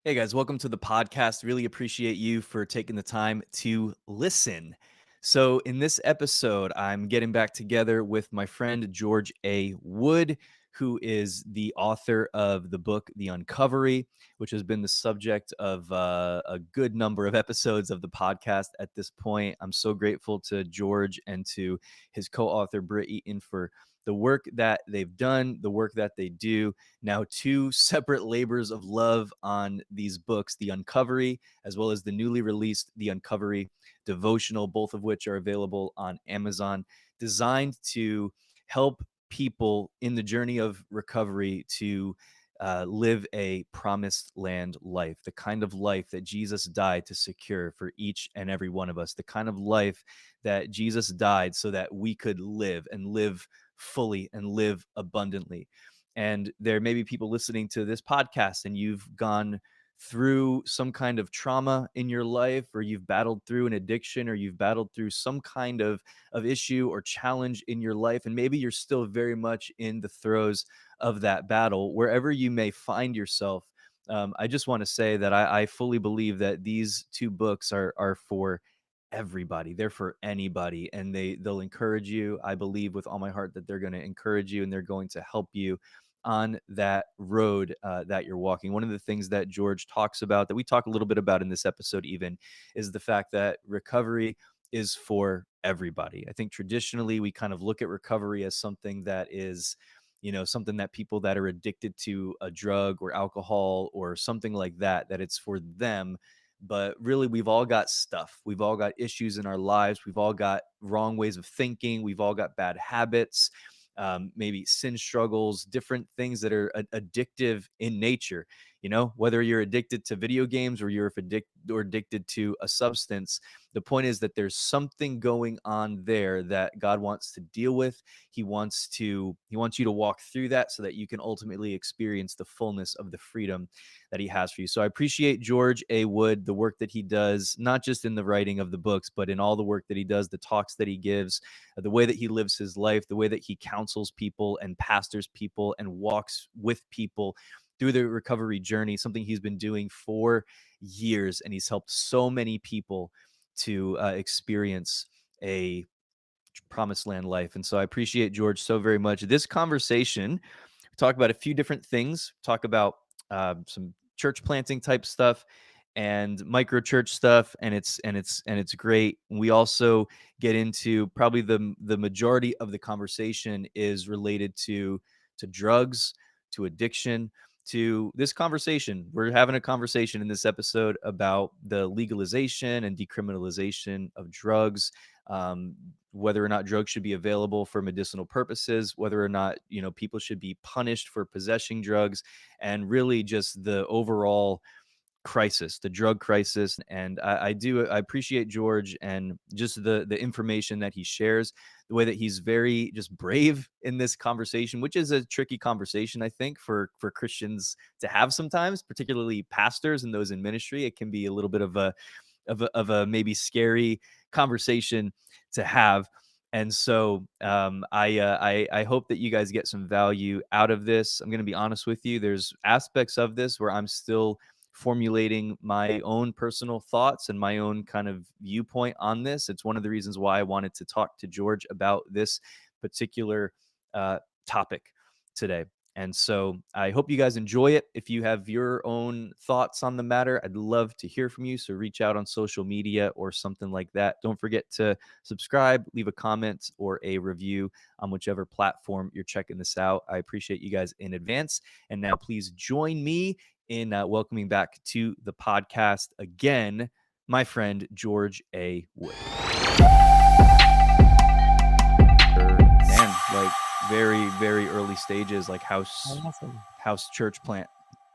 Hey guys, welcome to the podcast. Really appreciate you for taking the time to listen. So, in this episode, I'm getting back together with my friend George A. Wood, who is the author of the book The Uncovery, which has been the subject of a good number of episodes of the podcast at this point. I'm so grateful to George and to his co author, Britt Eaton, for the work that they've done, the work that they do. Now, two separate labors of love on these books, The Uncovery, as well as the newly released The Uncovery devotional, both of which are available on Amazon, designed to help people in the journey of recovery to live a promised land life, the kind of life that Jesus died to secure for each and every one of us, the kind of life that Jesus died so that we could live and live fully and live abundantly. And there may be people listening to this podcast and you've gone through some kind of trauma in your life, or you've battled through an addiction, or you've battled through some kind of issue or challenge in your life. And maybe you're still very much in the throes of that battle, wherever you may find yourself. I just want to say that I fully believe that these two books are for everybody. They're for anybody, and they'll encourage you. I believe with all my heart that they're going to encourage you and they're going to help you on that road that you're walking. One of the things that George talks about, that we talk a little bit about in this episode even, is the fact that recovery is for everybody. I think traditionally we kind of look at recovery as something that is, something that people that are addicted to a drug or alcohol or something like that, that it's for them. But really, we've all got stuff. We've all got issues in our lives. We've all got wrong ways of thinking. We've all got bad habits, maybe sin struggles, different things that are addictive in nature. Whether you're addicted to video games or you're addicted to a substance, the point is that there's something going on there that God wants to deal with. He wants you to walk through that so that you can ultimately experience the fullness of the freedom that he has for you. So I appreciate George A. Wood, the work that he does, not just in the writing of the books, but in all the work that he does, the talks that he gives, the way that he lives his life, the way that he counsels people and pastors people and walks with people through the recovery journey, something he's been doing for years. And he's helped so many people to experience a promised land life. And so I appreciate George so very much. This conversation, we talk about a few different things, talk about some church planting type stuff and micro church stuff, and it's great. We also get into probably the majority of the conversation is related to drugs, to addiction, to this conversation. We're having a conversation in this episode about the legalization and decriminalization of drugs, whether or not drugs should be available for medicinal purposes, whether or not, people should be punished for possessing drugs, and really just the overall crisis, the drug crisis. And I appreciate George and just the information that he shares, the way that he's very just brave in this conversation, which is a tricky conversation, I think, for Christians to have sometimes, particularly pastors and those in ministry. It can be a little bit of a maybe scary conversation to have. And so I hope that you guys get some value out of this. I'm going to be honest with you. There's aspects of this where I'm still formulating my own personal thoughts and my own kind of viewpoint on this. It's one of the reasons why I wanted to talk to George about this particular topic today. And so I hope you guys enjoy it. If you have your own thoughts on the matter, I'd love to hear from you. So reach out on social media or something like that. Don't forget to subscribe, leave a comment or a review on whichever platform you're checking this out. I appreciate you guys in advance. And now please join me in welcoming back to the podcast again, my friend George A. Wood. Man, like very, very early stages, like Awesome. house church plant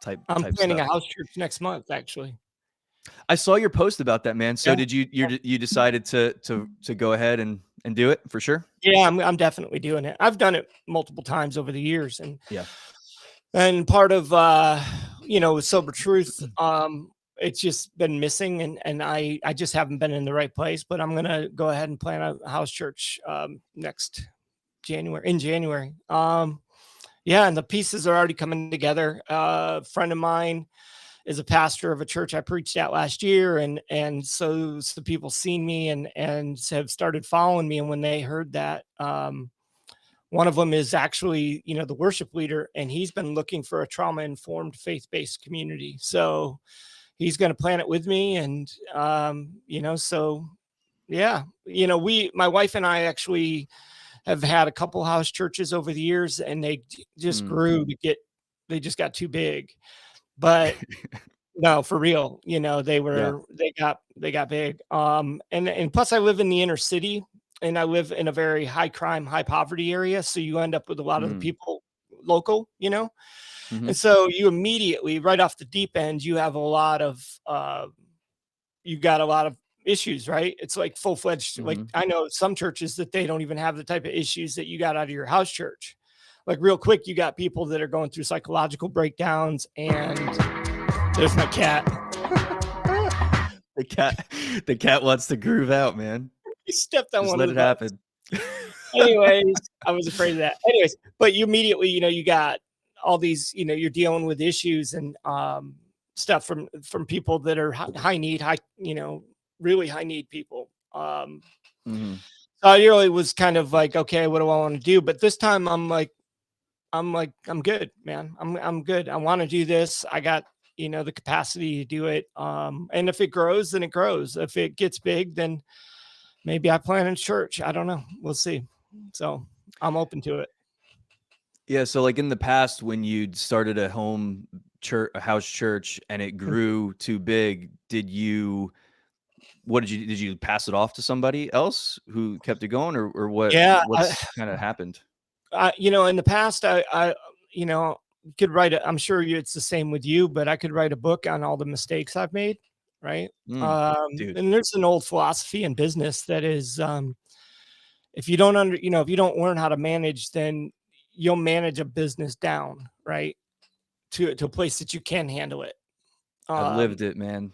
type I'm planning stuff. a house church next month, actually. I saw your post about that, man. So Yeah. did you decided to go ahead and do it for sure? Yeah, I'm definitely doing it. I've done it multiple times over the years, Yeah. and part of sober truth, it's just been missing, and I just haven't been in the right place. But I'm gonna go ahead and plan a house church next January. Yeah, and the pieces are already coming together. A friend of mine as a pastor of a church I preached at last year, and so some people seen me and have started following me. And when they heard that, one of them is actually, the worship leader, and he's been looking for a trauma-informed, faith-based community. So he's going to plan it with me, and so yeah, my wife and I actually have had a couple house churches over the years, and they just Mm. grew they just got too big. But no, for real, Yeah. they got big. And plus I live in the inner city, and I live in a very high crime, high poverty area. So you end up with a lot of the Mm. people local. Mhm. And so you immediately, right off the deep end, you have a lot of you got a lot of issues, right? It's like full-fledged, like Mhm. I know some churches that they don't even have the type of issues that you got out of your house church. Like real quick, you got people that are going through psychological breakdowns, and there's my cat. The cat the cat wants to groove out, man. He stepped on Just one of let the it buttons. happen. Anyways, I was afraid of that. Anyways, but you immediately, you got all these, you're dealing with issues and stuff from people that are high need, really high need people. Mhm. So I really was kind of like, okay, what do I want to do? But this time I'm good, man. I'm good. I want to do this. I got, the capacity to do it. And if it grows, then it grows. If it gets big, then maybe I plan in church. I don't know. We'll see. So I'm open to it. Yeah, so, like, in the past, when you'd started a house church, and it grew too big, did you pass it off to somebody else who kept it going, or Yeah. what's kinda happened? In the past, you know, could write I'm sure it's the same with you, but I could write a book on all the mistakes I've made. Right. Mm, dude. And there's an old philosophy in business that is, if you don't if you don't learn how to manage, then you'll manage a business down, right, to a place that you can handle it. I've Um, lived it, man,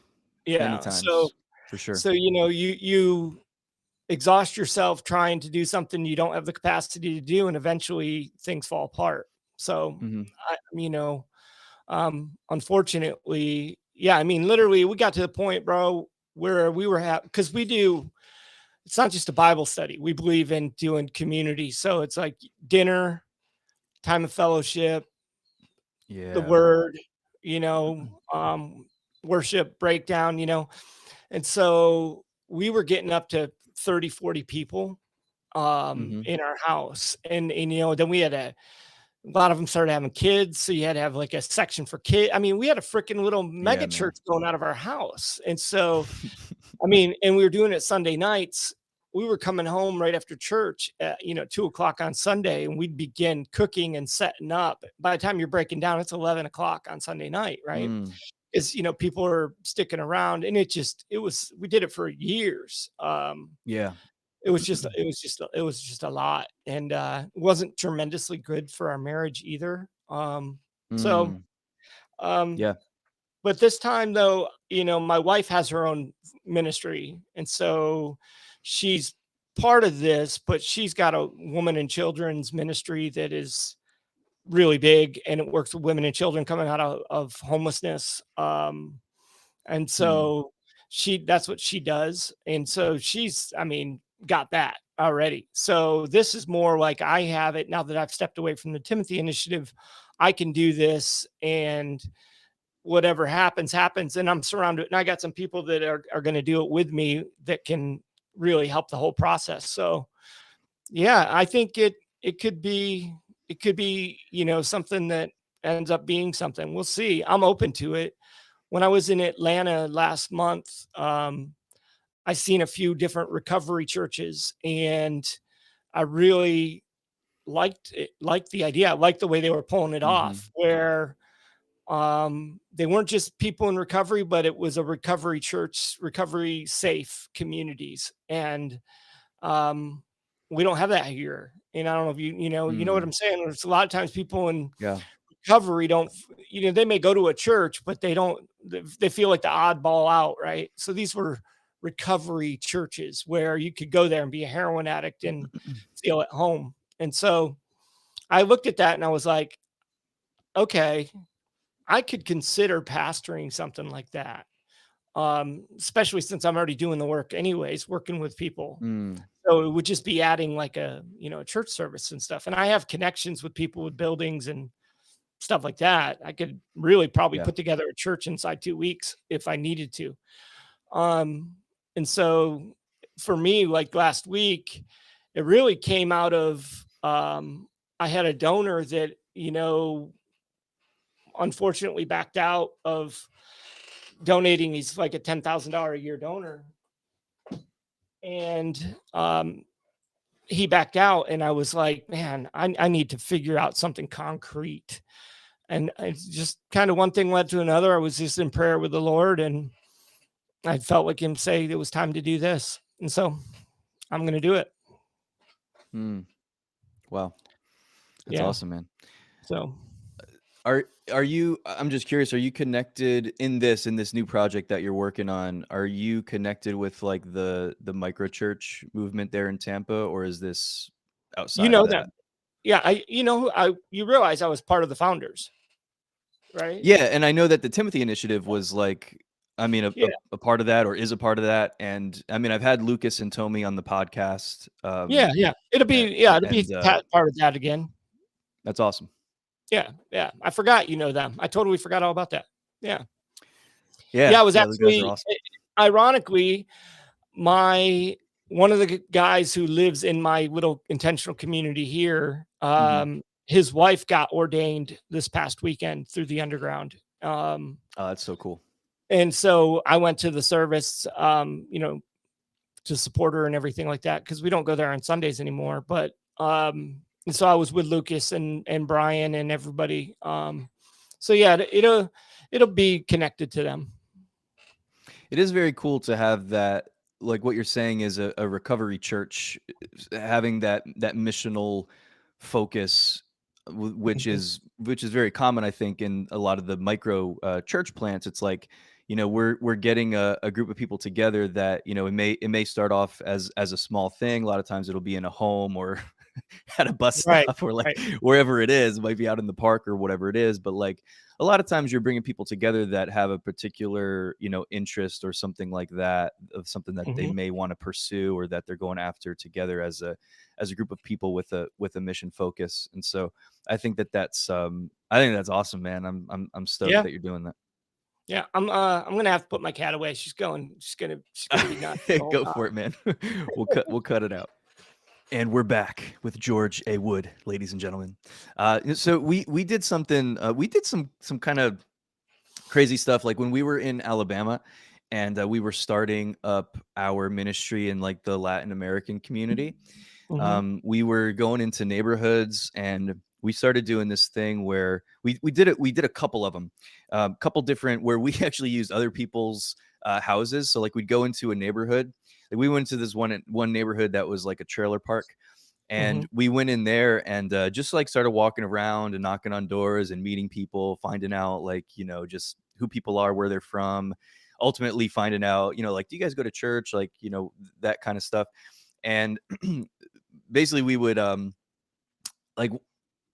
many yeah. So times, for sure. so you exhaust yourself trying to do something you don't have the capacity to do, and eventually things fall apart. So Mhm. I, unfortunately, yeah, I mean, literally, we got to the point, bro, where we were because it's not just a Bible study. We believe in doing community. So it's like dinner, time of fellowship, the Yeah. word, you know, um, worship breakdown, And so we were getting up to 30, 40 people Mhm. in our house. And then we had a lot of them started having kids. So you had to have like a section for kids. I mean, we had a freaking little Yeah, mega man. church going out of our house. And so, I mean, and we were doing it Sunday nights. We were coming home right after church at, 2 o'clock on Sunday, and we'd begin cooking and setting up. By the time you're breaking down, it's 11 o'clock on Sunday night, right? Mm. Is people are sticking around, and we did it for years. Yeah. It was just a lot, and it wasn't tremendously good for our marriage either. So Mm. um Yeah. but this time though, my wife has her own ministry, and so she's part of this, but she's got a woman and children's ministry that is really big, and it works with women and children coming out of homelessness. And Mm. so that's what she does. And so she's, I mean, got that already. So this is more like I have it now that I've stepped away from the Timothy initiative. I can do this, and whatever happens, happens. And I'm surrounded, and I got some people that are going to do it with me that can really help the whole process. So yeah, I think it could be, something that ends up being something. We'll see. I'm open to it. When I was in Atlanta last month, I seen a few different recovery churches, and I really liked the idea. I liked the way they were pulling it Mhm. off, where they weren't just people in recovery, but it was a recovery church, recovery safe communities. And um, we don't have that here. And I don't know if you know what Mm. I'm saying. There's a lot of times people in Yeah. recovery don't, they may go to a church, but they feel like the oddball out, right? So these were recovery churches where you could go there and be a heroin addict and feel at home. And so I looked at that and I was like, okay, I could consider pastoring something like that. Especially since I'm already doing the work anyways, working with people. Mm, So it would just be adding like a, a church service and stuff. And I have connections with people with buildings and stuff like that. I could really probably yeah. put together a church inside 2 weeks if I needed to. Um, and so for me, like last week, it really came out of I had a donor that, unfortunately backed out of donating. He's like a $10,000 a year donor. And he backed out, and I was like, man, I need to figure out something concrete. And it's just kind of one thing led to another. I was just in prayer with the Lord, and I felt like him say it was time to do this. And so I'm going to do it. Mm, wow. That's Yeah. awesome, man. So, Are you, I'm just curious, are you connected in this new project that you're working on? Are you connected with like the micro church movement there in Tampa, or is this you outside of know that? them. Yeah. You realize I was part of the founders, right? Yeah, and I know that the Timothy Initiative was like, I mean, Yeah. a part of that, or is a part of that. And I mean, I've had Lucas and Tommy on the podcast, Yeah. Yeah. It'll be and part of that again. that's awesome. Yeah. Yeah. I forgot, them. I totally forgot all about that. Yeah. Yeah, Yeah. I was yeah, those guys are actually, awesome. ironically, my one of the guys who lives in my little intentional community here, Hmm. his wife got ordained this past weekend through the underground. Oh, that's so cool. And so I went to the service, to support her and everything like that, because we don't go there on Sundays anymore. But and so I was with Lucas and Brian and everybody. So yeah, it'll be connected to them. It is very cool to have that, like what you're saying is a recovery church having that missional focus, Mhm. which is very common, I think, in a lot of the micro church plants. It's like, we're getting a group of people together that, it may start off as a small thing. A lot of times it'll be in a home or at a bus Right, stop or like right. wherever it is. It might be out in the park or whatever it is, but like a lot of times you're bringing people together that have a particular, interest or something like that, of something that they Mhm. may want to pursue or that they're going after together as a group of people with a mission focus. And so I think that's awesome, man. I'm stoked Yeah. that you're doing that. Yeah, I'm gonna have to put my cat away. She's gonna be nuts the whole Go for time. it, man. We'll cut it out. And we're back with George A. Wood, ladies and gentlemen. So we did something. We did some kind of crazy stuff, like when we were in Alabama, and we were starting up our ministry in like the Latin American community. Mhm, We were going into neighborhoods, and we started doing this thing where we did it. We did a couple of them, couple different, where we actually used other people's houses. So like we'd go into a neighborhood. Like we went to this one neighborhood that was like a trailer park, mhm. and we went in there and just like started walking around and knocking on doors and meeting people, finding out like, just who people are, where they're from, ultimately finding out, like, do you guys go to church? Like, that kind of stuff. And basically we would like,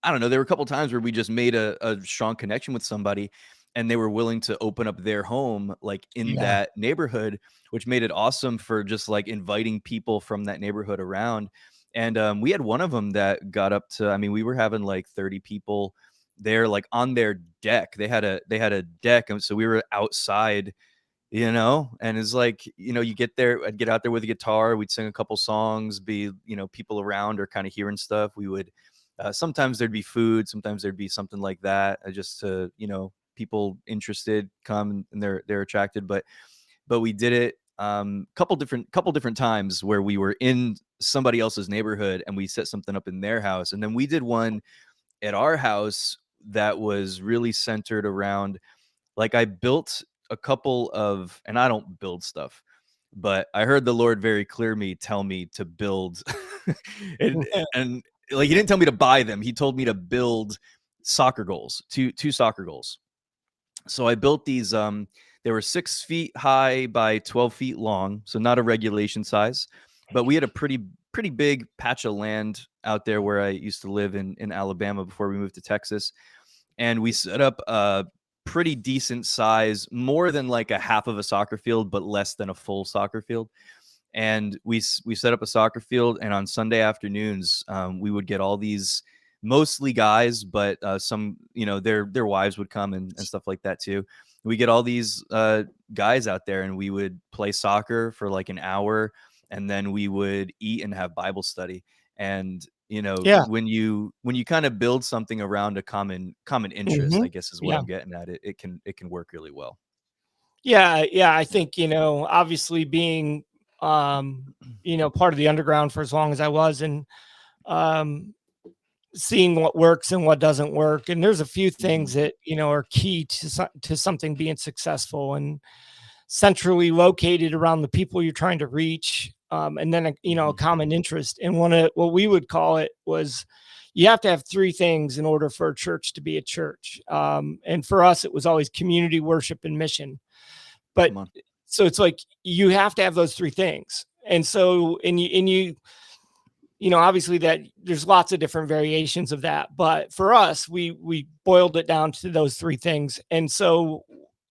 I don't know, there were a couple times where we just made a strong connection with somebody, and they were willing to open up their home like in Yeah. that neighborhood, which made it awesome for just like inviting people from that neighborhood around. And we had one of them that got up to, I mean, we were having like 30 people there, like on their deck. They had a deck, and so we were outside, and it's like, you get there, I'd get out there with a guitar, we'd sing a couple songs, be, people around or kind of hearing stuff. We would, sometimes there'd be food, sometimes there'd be something like that, just to, people interested come and they're attracted. But we did it couple different times where we were in somebody else's neighborhood and we set something up in their house. And then we did one at our house that was really centered around, like, I built a couple of, and I don't build stuff, but I heard the Lord very clear me tell me to build, and like, he didn't tell me to buy them. He told me to build soccer goals, two soccer goals. So I built these. They were 6 feet high by 12 feet long, so not a regulation size, but we had a pretty big patch of land out there where I used to live in Alabama before we moved to Texas, and we set up pretty decent size, more than like a half of a soccer field, but less than a full soccer field. And we set up a soccer field, and on Sunday afternoons, we would get all these mostly guys, but some, their wives would come and stuff like that too. We get all these guys out there, and we would play soccer for like an hour, and then we would eat and have Bible study. And Yeah. when you kind of build something around a common interest, Hmm. I guess is what Yeah. I'm getting at. It can work really well. Yeah. Yeah. I think, obviously being, part of the underground for as long as I was, and um, seeing what works and what doesn't work. And there's a few things Hmm. that, are key to something being successful, and centrally located around the people you're trying to reach. And then, a Hmm. common interest. And one of what we would call it was, you have to have three things in order for a church to be a church. And for us, it was always community, worship, and mission. But Come on. so it's like, you have to have those three things. And so, obviously that there's lots of different variations of that, but for us, we boiled it down to those three things. And so,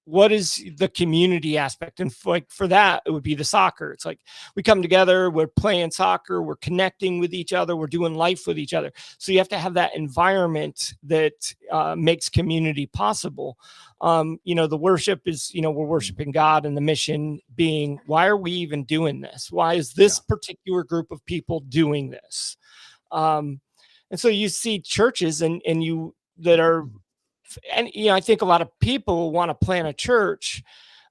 what is the community aspect? And for that, it would be the soccer. It's like, we come together, we're playing soccer, we're connecting with each other, we're doing life with each other. So you have to have that environment that makes community possible. The worship is, we're Mm. worshiping God, and the mission being, why are we even doing this? Why is Yeah. this particular group of people doing this? Um, and so you see churches, and you that are, and I think a lot of people want to plant a church,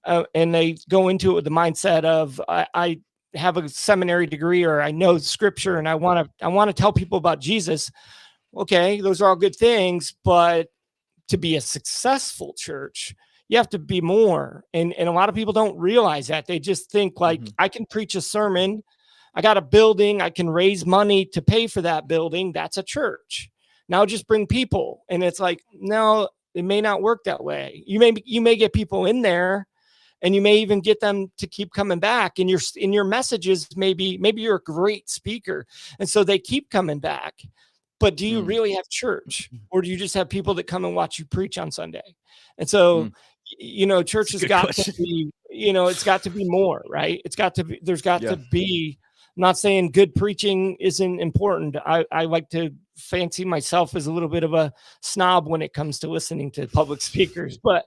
and they go into it with the mindset of, I have a seminary degree, or I know scripture, Right. and I want to tell people about Jesus. Okay, those are all good things, but to be a successful church, you have to be more. And a lot of people don't realize that. They just think like, Hmm. I can preach a sermon, I got a building, I can raise money to pay for that building. That's a church. Now just bring people. And it's like, no, it may not work that way. You may get people in there, and you may even get them to keep coming back. And your messages, maybe you're a great speaker, and so they keep coming back. But do you Mm. really have church, or do you just have people that come and watch you preach on Sunday? And so, Mm. church It's a has good got to question. be, it's got to be more, right? There's got Yeah. to be, I'm not saying good preaching isn't important. I like to fancy myself as a little bit of a snob when it comes to listening to public speakers, but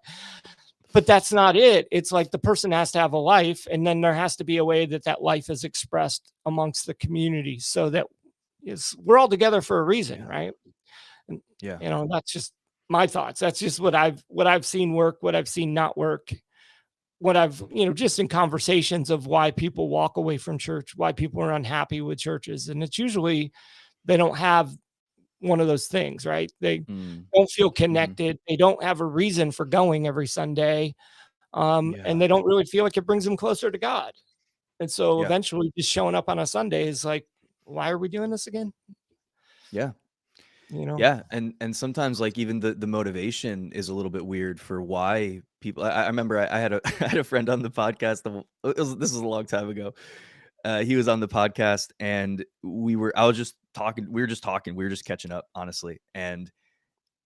that's not it. It's like, the person has to have a life, and then there has to be a way that that life is expressed amongst the community, so that we're all together for a reason, Yeah. right? And Yeah. that's just my thoughts. That's just what I've seen work, what I've seen not work, what I've, just in conversations of why people walk away from church, why people are unhappy with churches. And it's usually, they don't have one of those things, right? They Mm. don't feel Hmm. connected. They don't have a reason for going every Sunday. And Yeah. they don't really feel like it brings them closer to God. And so Yeah. eventually, just showing up on a Sunday is like, why are we doing this again? Yeah. You know? Yeah, and sometimes, like, even the motivation is a little bit weird for why people. I remember I had a I had a friend on the podcast. This was a long time ago. He was on the podcast, and I was just talking. We were just talking. We were just catching up, honestly. And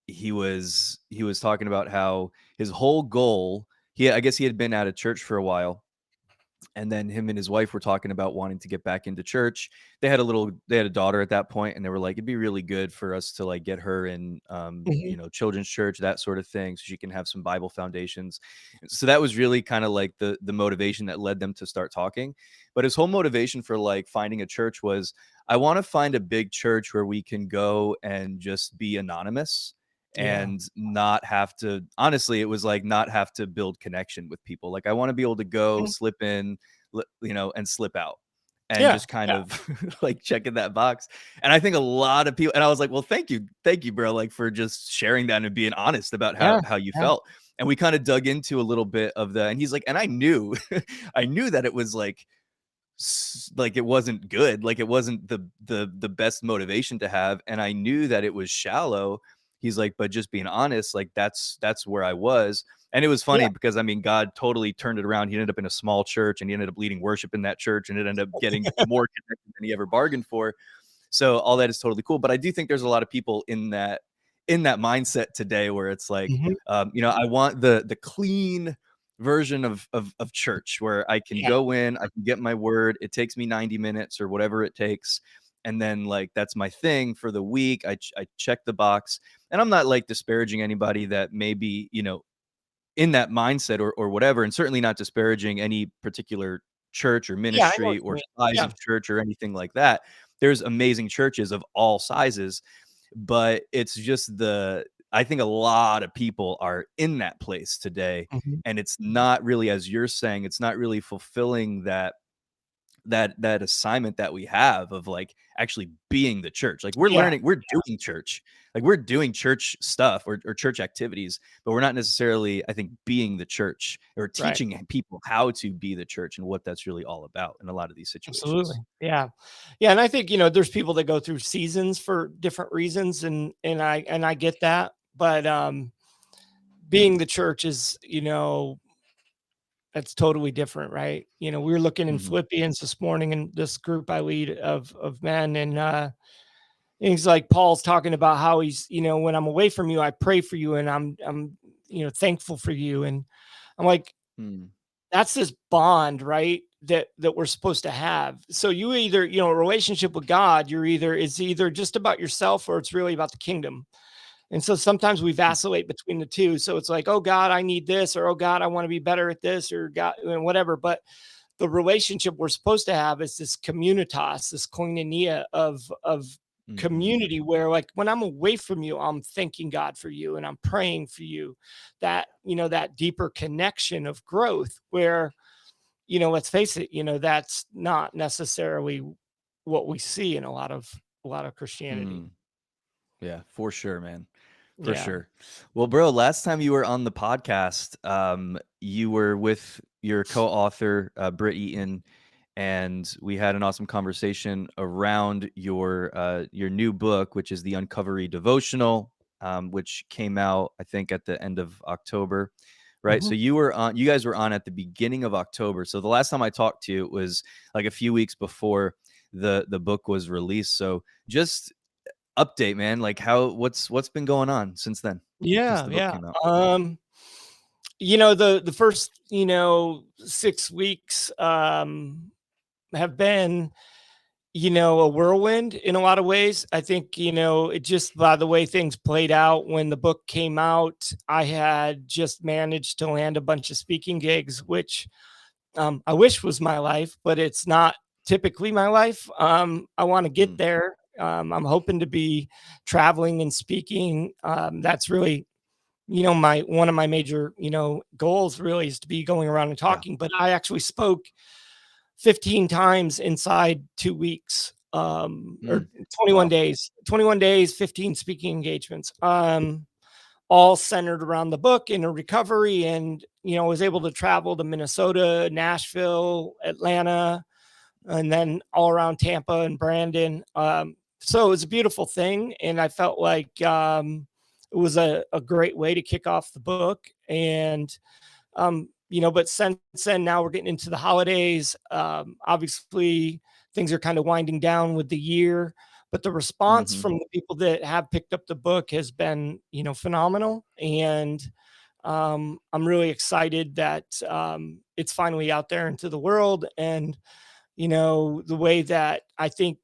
he was talking about how his whole goal. I guess he had been out of church for a while, and then him and his wife were talking about wanting to get back into church. They had a daughter at that point, and they were like, it'd be really good for us to like get her in Mhm. children's church, that sort of thing, so she can have some Bible foundations. So that was really kind of like the motivation that led them to start talking. But his whole motivation for like finding a church was, I want to find a big church where we can go and just be anonymous Yeah. and not have to, honestly, it was like, not have to build connection with people. Like, I want to be able to go Mhm. slip in, and slip out, and Yeah. just kind Yeah. of like checking that box. And I think a lot of people, and I was like, well, thank you, bro, like, for just sharing that and being honest about Yeah. how you Yeah. felt. And we kind of dug into a little bit of the, and he's like, and I knew, I knew that it was like, like, it wasn't good, like, it wasn't the best motivation to have, and I knew that it was shallow. He's like, but just being honest, like, that's where I was. And it was Yeah. funny because, I mean, God totally turned it around. He ended up in a small church, and he ended up leading worship in that church, and it ended up getting more connected than he ever bargained for. So all that is totally cool, but I do think there's a lot of people in in that mindset today where it's like, Mhm. I want the clean version of church where I can Yeah. go in, I can get my word. It takes me 90 minutes or whatever it takes. And then like that's my thing for the week. I check the box. And I'm not like disparaging anybody that may be, in that mindset or whatever, and certainly not disparaging any particular church or Yeah, I know what ministry you or mean. size Yeah. of church or anything like that. There's amazing churches of all sizes, but it's just I think a lot of people are in that place today, Mhm. and it's not really, as you're saying, it's not really fulfilling that assignment that we have of like actually being the church. Like Yeah. we're doing church, like we're doing church stuff or church activities, but we're not necessarily, I think, being the church or Right. teaching people how to be the church and what that's really all about in a lot of these Absolutely. situations. Yeah. Yeah, and I think, there's people that go through seasons for different reasons, and I get that, but, being the church is, that's totally different, right? We were looking in Mhm. Philippians this morning in this group I lead of men, and, things like Paul's talking about how he's, "When I'm away from you, I pray for you, and I'm, thankful for you," and I'm like, Mm. that's this bond, right? That we're supposed to have. So you either, a relationship with God, it's either just about yourself or it's really about the kingdom. And so sometimes we Mm. vacillate between the two. So it's like, oh God, I need this, or oh God, I want to be better at this, or God, whatever. But the relationship we're supposed to have is this communitas, this koinonia of Mhm. community where, like, when I'm away from you, I'm thanking God for you and I'm praying for you. That deeper connection of growth where, let's face it, that's not necessarily what we see in a lot of Christianity. Mm. Yeah, for sure, man. For Yeah. sure. Well, bro, last time you were on the podcast, you were with your co-author, Britt Eaton, and we had an awesome conversation around your new book, which is the Uncovery devotional, which came out, I think, at the end of October. Right. Mhm. So you guys were on at the beginning of October. So the last time I talked to you, it was like a few weeks before the book was released. So just update, man. Like what's been going on since then? Since Yeah, the book yeah. came out? The first, 6 weeks, have been, a whirlwind in a lot of ways. I think, it just by the way things played out when the book came out, I had just managed to land a bunch of speaking gigs, which, I wish was my life, but it's not typically my life. I want to get Mm, there. I'm hoping to be traveling and speaking. That's really, my one of my major, goals really is to be going around and yeah. talking. But I actually spoke 15 times inside 2 weeks, or Mm, 21 wow. days, 21 days, 15 speaking engagements, all centered around the book and a recovery. And, was able to travel to Minnesota, Nashville, Atlanta, and then all around Tampa and Brandon. So it was a beautiful thing. And I felt like, it was a great way to kick off the book. And, but since then, now we're getting into the holidays. Obviously, things are kind of winding down with the year, but the response Mhm. from the people that have picked up the book has been, phenomenal. And I'm really excited that it's finally out there into the world. And, the way that I think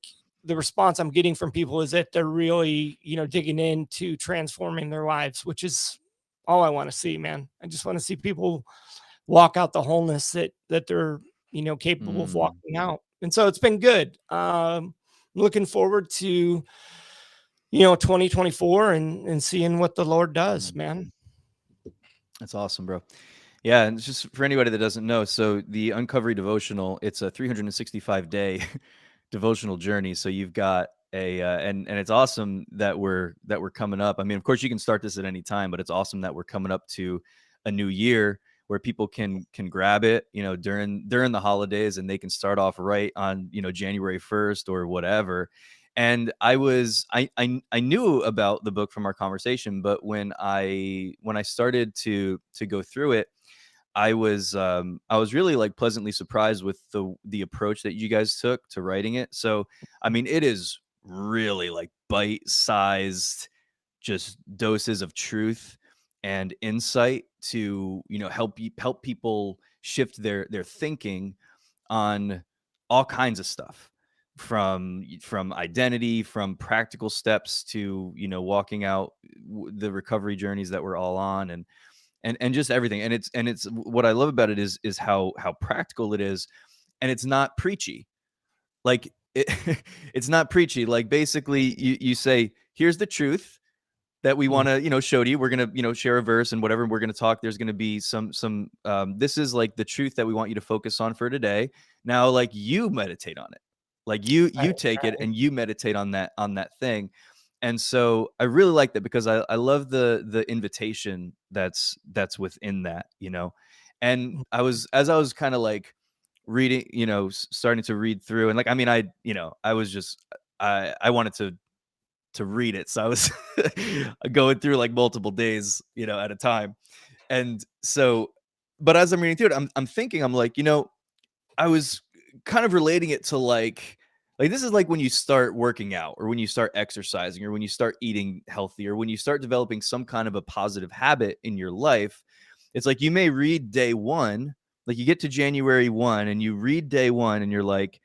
the response I'm getting from people is that they're really, digging into transforming their lives, which is all I want to see, man. I just want to see people walk out the wholeness that they're, capable of Mm, walking out. And so it's been good. Looking forward to, 2024 and seeing what the Lord does, mm. man. That's awesome, bro. Yeah, and it's just for anybody that doesn't know, so the Uncovery devotional, it's a 365-day devotional journey. So you've got and it's awesome that we're coming up. I mean, of course, you can start this at any time, but it's awesome that we're coming up to a new year where people can grab it, during the holidays, and they can start off right on January 1st or whatever. And I knew about the book from our conversation, but when I started to go through it, I was really like pleasantly surprised with the approach that you guys took to writing it. So, I mean, it is really like bite-sized just doses of truth and insight to, help people shift their thinking on all kinds of stuff, from identity, from practical steps to, walking out the recovery journeys that we're all on, and just everything. And it's what I love about it is how practical it is, and it's not preachy. Like it, it's not preachy. Like basically you say, here's the truth that we Mm. want to, show to you. We're going to, share a verse and whatever. We're going to talk. There's going to be this is like the truth that we want you to focus on for today. Now, like, you meditate on it. Like, you Right, take it right. and you meditate on that thing. And so I really like that, because I love the invitation that's within that, and Mm. as I was kind of like reading, starting to read through, and like, I mean, I was just, I wanted to read it. So I was going through like multiple days, at a time. And so, but as I'm reading through it, I'm thinking, I'm like, I was kind of relating it to like this is like when you start working out, or when you start exercising, or when you start eating healthy, or when you start developing some kind of a positive habit in your life. It's like you may read day 1, like you get to January 1 and you read day 1 and you're like,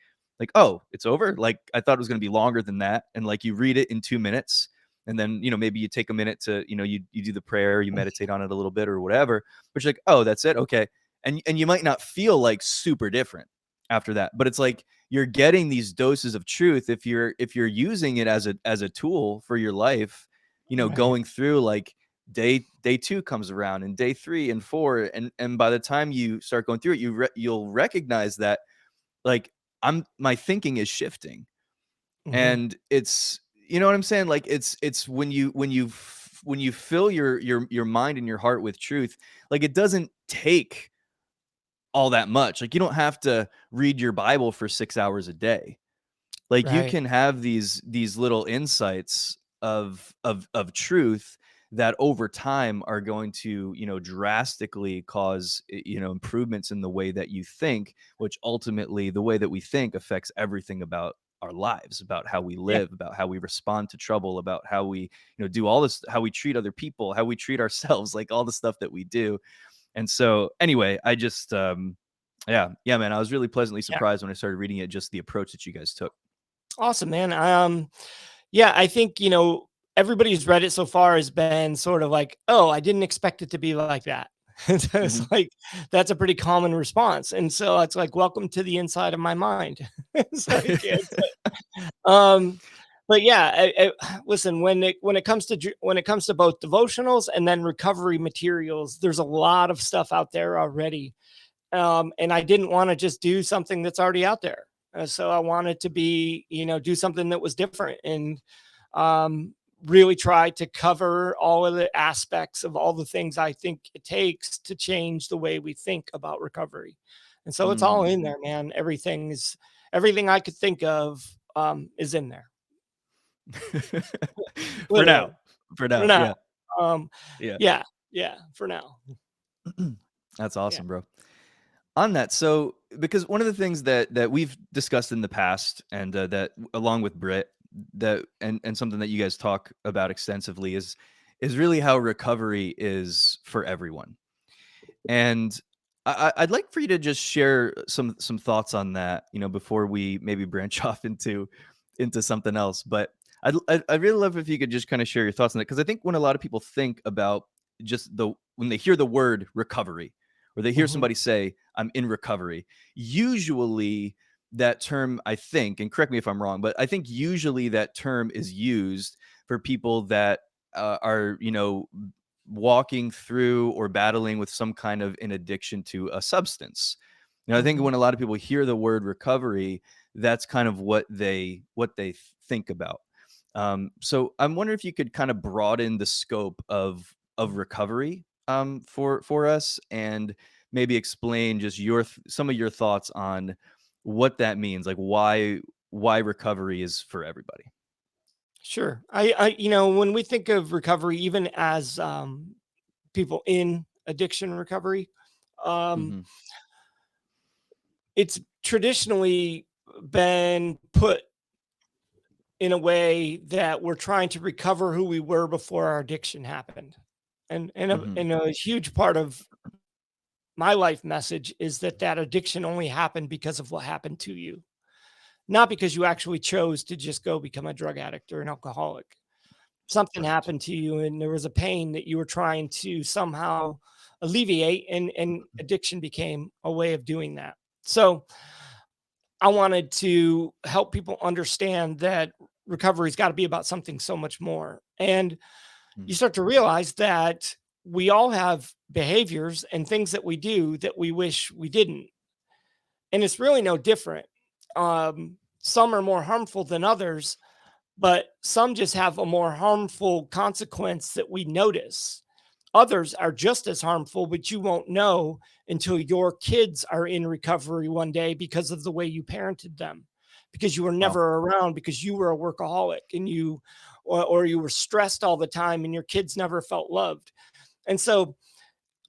"Oh, it's over?" Like, I thought it was gonna be longer than that, and like you read it in 2 minutes, and then, maybe you take a minute to, you do the prayer, you meditate on it a little bit or whatever, but you're like, "Oh, that's it? Okay." And you might not feel like super different after that, but it's like you're getting these doses of truth if you're using it as a tool for your life, Right. going through like day 2 comes around, and day 3 and 4, and by the time you start going through it, you'll recognize that, like, my thinking is shifting. Mhm. And it's, you know what I'm saying? Like, it's when you fill your mind and your heart with truth, like, it doesn't take all that much. Like, you don't have to read your Bible for 6 hours a day. Like, you Right. can have these little insights of truth that over time are going to, drastically cause, improvements in the way that you think, which ultimately, the way that we think affects everything about our lives, about how we Yeah. live, about how we respond to trouble, about how we, do all this, how we treat other people, how we treat ourselves, like all the stuff that we do. And so anyway, I just yeah, man, I was really pleasantly Yeah. surprised when I started reading it, just the approach that you guys took. Awesome, man. Yeah, I think, everybody who's read it so far has been sort of like, "Oh, I didn't expect it to be like that." And so it's Mhm. like, that's a pretty common response. And so it's like, "Welcome to the inside of my mind." It's like, um, but yeah, listen, when it comes to both devotionals and then recovery materials, there's a lot of stuff out there already. And I didn't want to just do something that's already out there. So I wanted to be, do something that was different, and um, really try to cover all of the aspects of all the things I think it takes to change the way we think about recovery. And so it's all Mm. in there, man. Everything I could think of is in there, For now. literally, For for now, now. yeah, Um, yeah. yeah, yeah, for now. That's Yeah. awesome, bro. On that, so because one of the things that we've discussed in the past, and that along with Britt, that and something that you guys talk about extensively is really how recovery is for everyone. And I'd like for you to just share some thoughts on that, before we maybe branch off into something else. But I'd really love if you could just kind of share your thoughts on that, because I think when a lot of people think about just when they hear the word recovery, or they hear Mhm. somebody say I'm in recovery, usually that term, I think, and correct me if I'm wrong, but I think usually that term is used for people that are, walking through or battling with some kind of an addiction to a substance. I think Mhm. when a lot of people hear the word recovery, that's kind of what they think about. So I'm wondering if you could kind of broaden the scope of recovery, for us, and maybe explain just some of your thoughts on what that means, like why recovery is for everybody. Sure. When we think of recovery, even as people in addiction recovery, um, Hmm. it's traditionally been put in a way that we're trying to recover who we were before our addiction happened. Mhm. And a huge part of my life message is that that addiction only happened because of what happened to you, not because you actually chose to just go become a drug addict or an alcoholic. Something Right. happened to you and there was a pain that you were trying to somehow alleviate, and addiction became a way of doing that. So I wanted to help people understand that recovery's got to be about something so much more. And you Mm. start to realize that we all have behaviors and things that we do that we wish we didn't. And it's really no different. Some are more harmful than others, but some just have a more harmful consequence that we notice. Others are just as harmful, but you won't know until your kids are in recovery one day because of the way you parented them, because you were Wow. never around, because you were a workaholic and or you were stressed all the time and your kids never felt loved. And so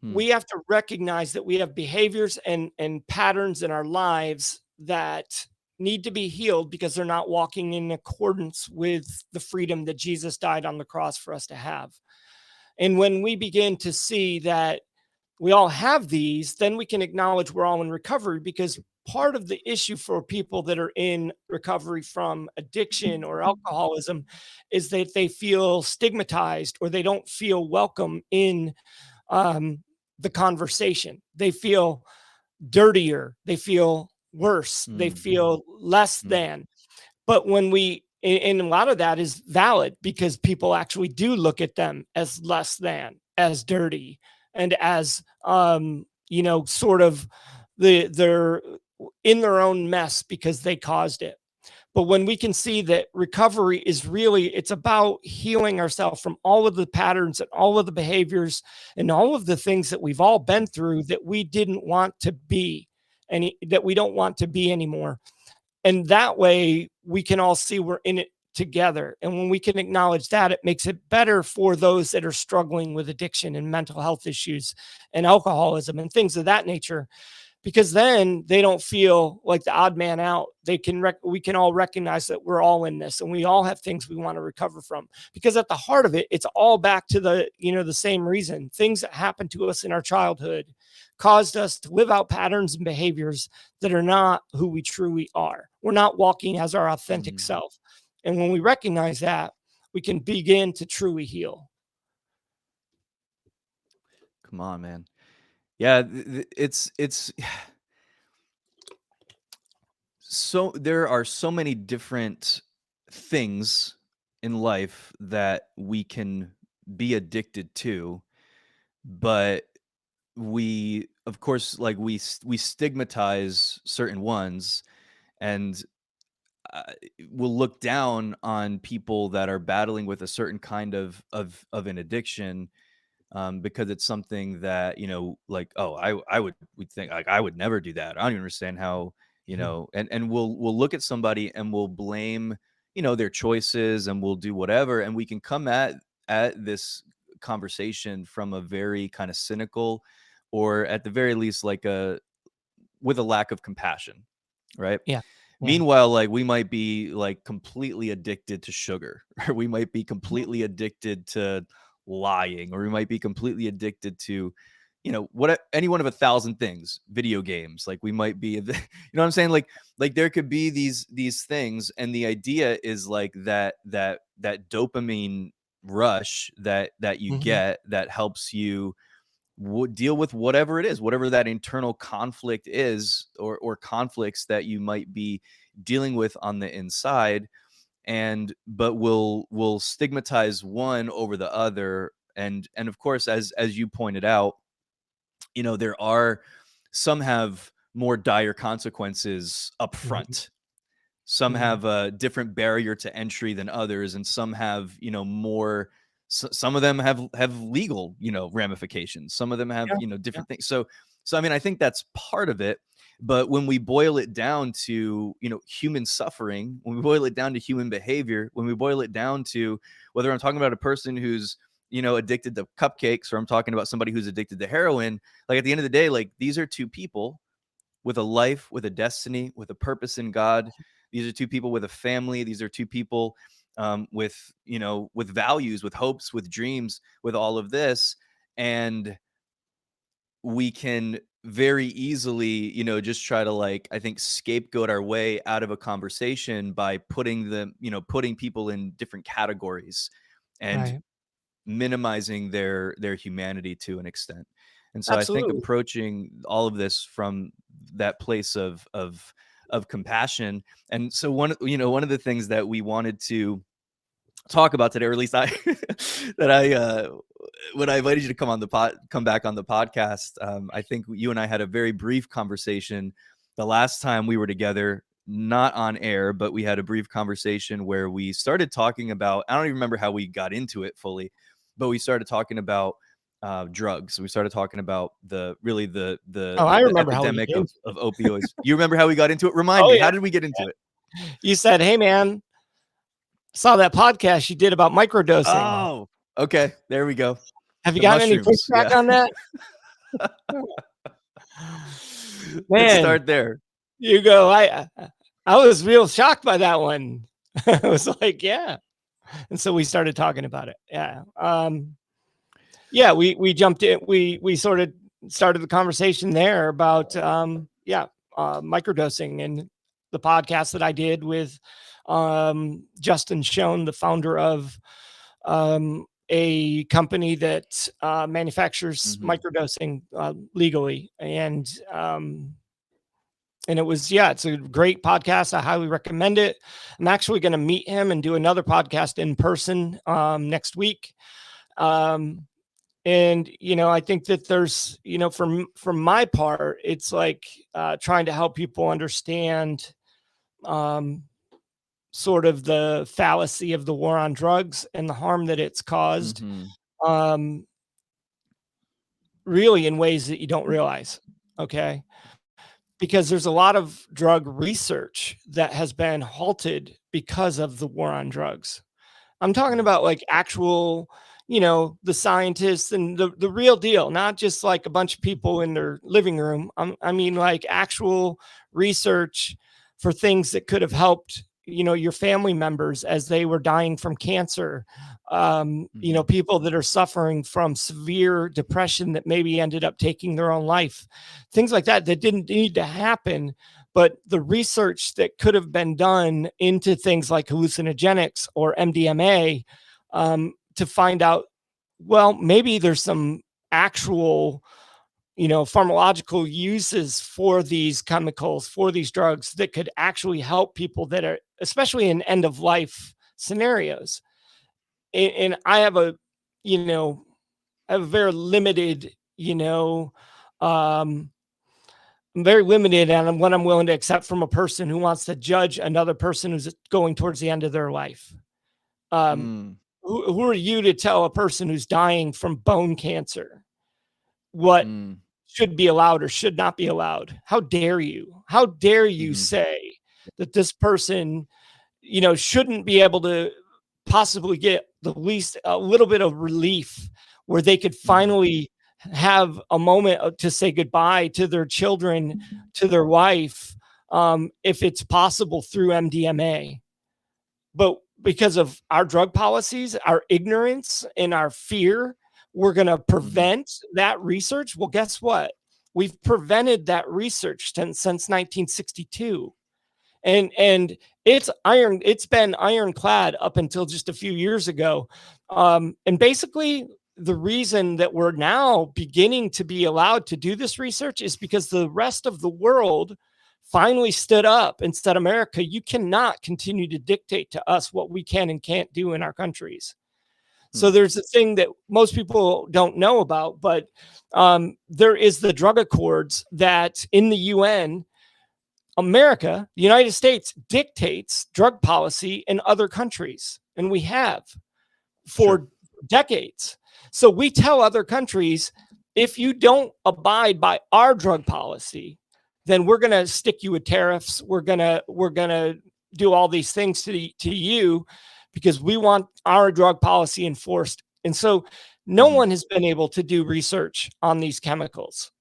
Hmm. we have to recognize that we have behaviors and patterns in our lives that need to be healed because they're not walking in accordance with the freedom that Jesus died on the cross for us to have. And when we begin to see that we all have these, then we can acknowledge we're all in recovery, because part of the issue for people that are in recovery from addiction or alcoholism is that they feel stigmatized or they don't feel welcome in um, the conversation. They feel dirtier, they feel worse, they Mm. feel less Mm. than. But when we, and a lot of that is valid because people actually do look at them as less than, as dirty, and as, sort of they're in their own mess because they caused it. But when we can see that recovery is really, it's about healing ourselves from all of the patterns and all of the behaviors and all of the things that we've all been through that we didn't want to be, that we don't want to be anymore. And that way we can all see we're in it together. And when we can acknowledge that, it makes it better for those that are struggling with addiction and mental health issues and alcoholism and things of that nature, because then they don't feel like the odd man out. We can all recognize that we're all in this and we all have things we want to recover from, because at the heart of it, it's all back to the same reason. Things that happened to us in our childhood caused us to live out patterns and behaviors that are not who we truly are. We're not walking as our authentic Mm. self. And when we recognize that, we can begin to truly heal. Come on, man. Yeah, it's so there are so many different things in life that we can be addicted to, but we of course like we stigmatize certain ones, and uh, we'll look down on people that are battling with a certain kind of an addiction, because it's something that, like, oh, I would think, like, I would never do that. I don't even understand how, Mhm. and we'll look at somebody and we'll blame, their choices, and we'll do whatever, and we can come at this conversation from a very kind of cynical, or at the very least like a with a lack of compassion, right? Yeah. Yeah. Meanwhile, like, we might be like completely addicted to sugar, or we might be Mhm. completely addicted to lying, or we might be completely addicted to, what any one of 1,000 things, video games. Like, we might be, what I'm saying? Like there could be these things, and the idea is like that dopamine rush that you Mhm. get that helps you deal with whatever it is, whatever that internal conflict is, or conflicts that you might be dealing with on the inside, and but will stigmatize one over the other. And of course, as you pointed out, there are some have more dire consequences up Mhm. front. Some Mhm. have a different barrier to entry than others, and some have, more. Some of them have legal, ramifications. Some of them have, Yeah. Yeah. different things. So I mean, I think that's part of it. But when we boil it down to, human suffering, when we boil it down to human behavior, when we boil it down to whether I'm talking about a person who's, addicted to cupcakes, or I'm talking about somebody who's addicted to heroin, like, at the end of the day, like, these are two people with a life, with a destiny, with a purpose in God, These are two people with a family. These are two people with, with values, with hopes, with dreams, with all of this. And we can very easily, just try to, like, I think, scapegoat our way out of a conversation by putting people in different categories and Right. minimizing their humanity to an extent. And so I think Absolutely. approaching all of this from that place of compassion. And so one of the things that we wanted to talk about today, or at least I that I when I invited you to come back on the podcast, I think you and I had a very brief conversation the last time we were together, not on air, but we had a brief conversation where we started talking about, I don't even remember how we got into it fully, but we started talking about drugs. We started talking about Oh, I the remember how we epidemic get of, into it. of opioids. You remember how we got into it? Remind Oh me, yeah. how did we get into it? You said, "Hey man, saw that podcast you did about microdosing. Oh, okay. There we go. Have you The gotten any mushrooms. pushback Yeah. on that?" Let's Man, start there. you go. I was real shocked by that one. I was like, yeah. And so we started talking about it. Yeah. Yeah, we jumped in. We sort of started the conversation there about microdosing, and the podcast that I did with Justin Schoen, the founder of a company that manufactures Mhm. microdosing legally, and it was, yeah, it's a great podcast. I highly recommend it. I'm actually going to meet him and do another podcast in person next week. And I think that there's, from my part, it's like trying to help people understand um, sort of the fallacy of the war on drugs and the harm that it's caused, Mhm. um, really in ways that you don't realize. Okay. Because there's a lot of drug research that has been halted because of the war on drugs. I'm talking Mm. about like actual, the scientists and the real deal, not just like a bunch of people in their living room. I mean, like actual research for things that could have helped, your family members as they were dying from cancer. Mhm. People that are suffering from severe depression that maybe ended up taking their own life, things like that, that didn't need to happen. But the research that could have been done into things like hallucinogenics or MDMA, to find out, well, maybe there's some actual, pharmacological uses for these chemicals, for these drugs that could actually help people that are, especially in end of life scenarios. And I have a very limited, um, I'm very limited on what I'm willing to accept from a person who wants to judge another person who's going towards the end of their life. Um, Mm. who are you to tell a person who's dying from bone cancer what Mm. should be allowed or should not be allowed? How dare you? How dare you Mhm. say that this person, shouldn't be able to possibly get the least a little bit of relief where they could Mhm. finally have a moment to say goodbye to their children, to their wife, if it's possible through MDMA. But because of our drug policies, our ignorance, and our fear, we're going to Mhm. prevent that research. Well, guess what? We've prevented that research since 1962, and it's been ironclad up until just a few years ago. And basically the reason that we're now beginning to be allowed to do this research is because the rest of the world finally stood up and said, America, you cannot continue to dictate to us what we can and can't do in our countries. So Mm. there's a thing that most people don't know about, but there is the drug accords that in the UN, America, the United States, dictates drug policy in other countries, and we have Sure. for decades. So we tell other countries, if you don't abide by our drug policy, then we're going to stick you with tariffs. We're going to do all these things to you because we want our drug policy enforced. And so no Mhm. one has been able to do research on these chemicals.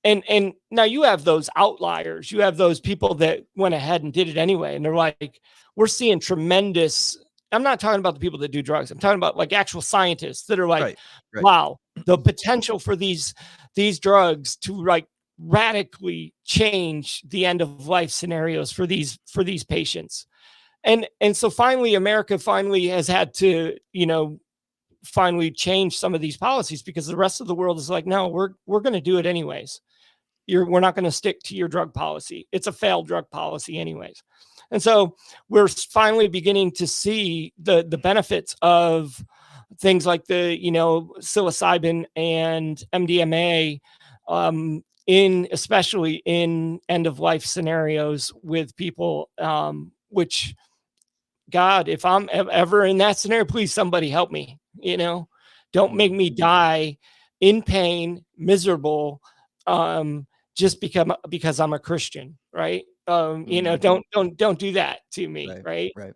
And now you have those outliers. You have those people that went ahead and did it anyway. And they're like, we're seeing tremendous. I'm not talking about the people that do drugs. I'm talking about like actual scientists that are like, Right. Right. wow, the potential for these drugs to like radically change the end of life scenarios for these patients. And so finally America finally has had to, finally change some of these policies because the rest of the world is like, no, we're going to do it anyways. We're not going to stick to your drug policy. It's a failed drug policy anyways. And so we're finally beginning to see the benefits of things like the, psilocybin and MDMA, especially in end of life scenarios with people, which, God, if I'm ever in that scenario, please somebody help me, don't make me die in pain, miserable, just because I'm a Christian, right? Don't do that to me, Right. right? Right.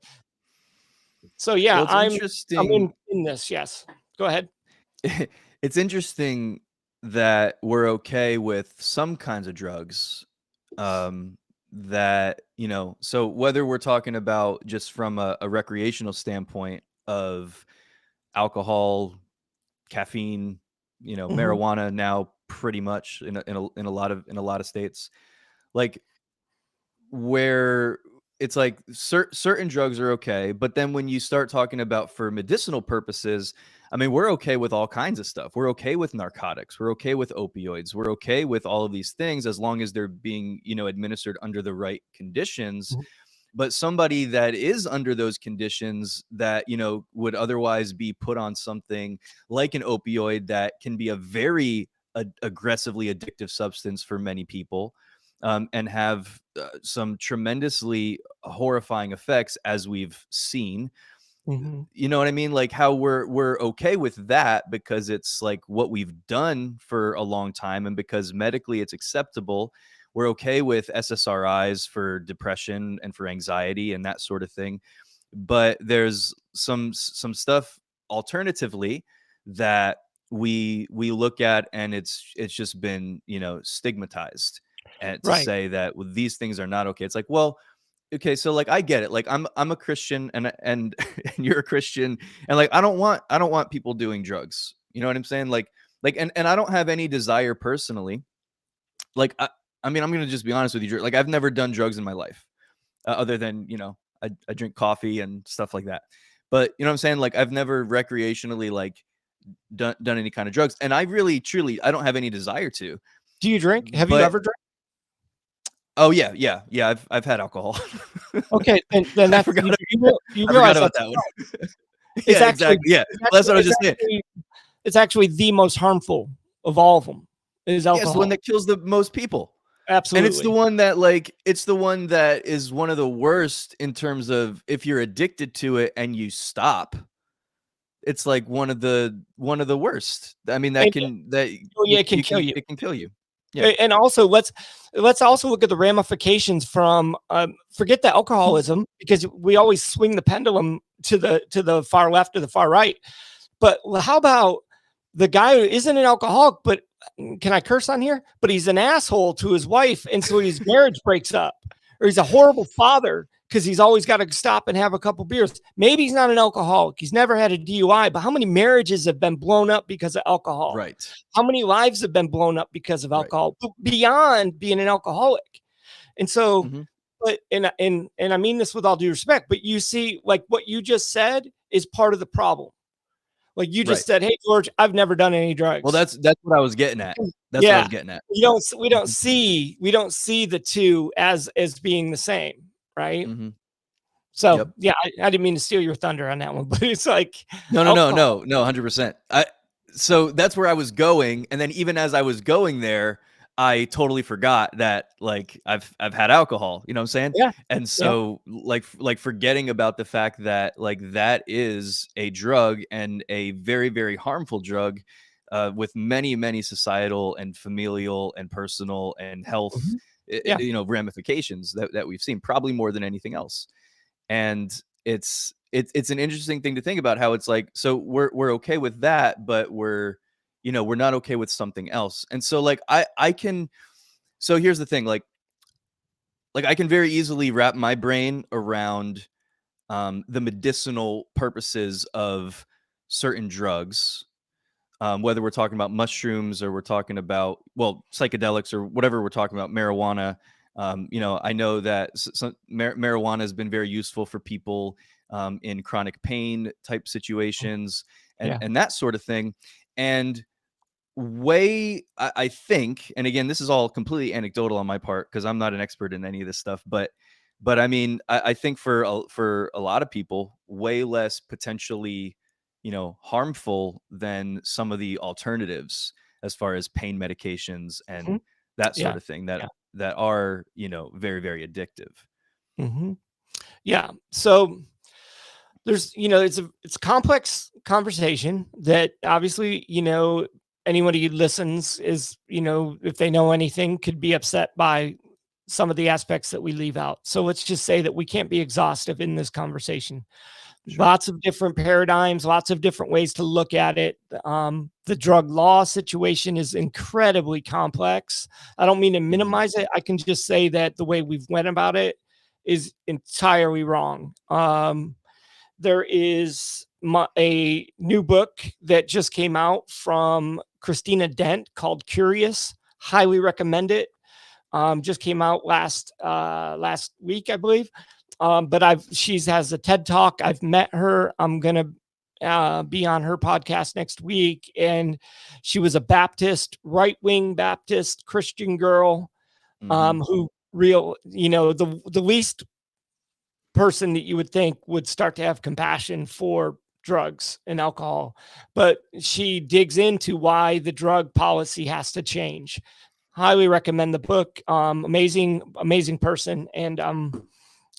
So yeah, Well, it's I'm interesting. in this. Yes, go ahead. It's interesting that we're okay with some kinds of drugs, that, so whether we're talking about just from a recreational standpoint of alcohol, caffeine, Mhm, marijuana now pretty much in a lot of states, like where it's like certain drugs are okay, but then when you start talking about for medicinal purposes, I mean, we're okay with all kinds of stuff. We're okay with narcotics. We're okay with opioids. We're okay with all of these things as long as they're being, administered under the right conditions. mhm. But somebody that is under those conditions that, would otherwise be put on something like an opioid that can be a very aggressively addictive substance for many people, and have some tremendously horrifying effects, as we've seen. Mhm. You know what I mean? Like how we're okay with that because it's like what we've done for a long time, and because medically it's acceptable. We're okay with SSRIs for depression and for anxiety and that sort of thing. But there's some stuff alternatively that we look at, and it's just been, stigmatized, and to Right. say that, well, these things are not okay. It's like, well, okay, so like I get it. Like I'm a Christian, and and you're a Christian, and like I don't want people doing drugs. You know what I'm saying? Like and I don't have any desire personally. Like I mean, I'm gonna just be honest with you, like I've never done drugs in my life, other than, I drink coffee and stuff like that. But you know what I'm saying? Like I've never recreationally like done any kind of drugs, and I really truly I don't have any desire to. Do you drink? Have you But ever drank? oh yeah, yeah, yeah. I've had alcohol. Okay, then I that's forgot. you I forgot realize about that's that one. it's Yeah, actually exactly. Yeah, it's well, that's actually what I was it's just saying. actually it's actually the most harmful of all of them is Yeah, it's the one alcohol. that kills the most people. And it's the Absolutely. one that, like, it's the one that is one of the worst in terms of if you're addicted to it and you stop, it's like one of the worst. I mean, that And can that yeah, you it can you kill can you. it can kill you. Yeah. And also let's also look at the ramifications from forget the alcoholism because we always swing the pendulum to the far left or the far right. But how about the guy who isn't an alcoholic, but can I curse on here? But he's an asshole to his wife, and so his marriage breaks up, or he's a horrible father because he's always got to stop and have a couple beers. Maybe he's not an alcoholic. He's never had a DUI, but how many marriages have been blown up because of alcohol? Right. How many lives have been blown up because of Right. alcohol beyond being an alcoholic? And so, Mhm. but and I mean this with all due respect, but you see, like what you just said is part of the problem. Like you Right. just said, "Hey George, I've never done any Well, drugs." that's what I was getting at. That's what I Yeah, was getting at. we don't Mhm. see the two as being the same, right? Mhm. So Yep. yeah, I didn't mean to steal your thunder on that one, but it's like No, no, no, alcohol. no, no, 100%. So that's where I was going, and then even as I was going there, I totally forgot that, like, I've had alcohol, you know what I'm saying? Yeah, And yeah, so, like, forgetting about the fact that, like, that is a drug, and a very, very harmful drug, with many, many societal and familial and personal and health, mhm, yeah, ramifications that we've seen, probably more than anything else. And it's an interesting thing to think about, how it's like, so we're okay with that, but we're, we're not okay with something else. And so like I can so here's the thing, like I can very easily wrap my brain around the medicinal purposes of certain drugs, whether we're talking about mushrooms or we're talking about, well, psychedelics or whatever we're talking about, marijuana. I know that marijuana has been very useful for people in chronic pain type situations and Yeah. and that sort of thing. And I think, and again, this is all completely anecdotal on my part because I'm not an expert in any of this stuff, but I mean, I think for a lot of people, way less potentially, harmful than some of the alternatives as far as pain medications and Mhm. that sort Yeah. of thing that Yeah. that are, very, very addictive. Hmm. Yeah. So there's, it's a complex conversation that obviously, anybody who listens is, if they know anything, could be upset by some of the aspects that we leave out. So let's just say that we can't be exhaustive in this conversation. Sure. Lots of different paradigms, lots of different ways to look at it. The drug law situation is incredibly complex. I don't mean to Mhm. minimize it. I can just say that the way we've went about it is entirely wrong. There is a new book that just came out from Christina Dent called Curious. Highly recommend it. Just came out last week, I believe. But she has a TED talk. I've met her. I'm gonna be on her podcast next week, and she was a Baptist, right wing Baptist Christian girl, Mhm. who real, the least person that you would think would start to have compassion for drugs and alcohol, but she digs into why the drug policy has to change. Highly recommend the book. Amazing person. And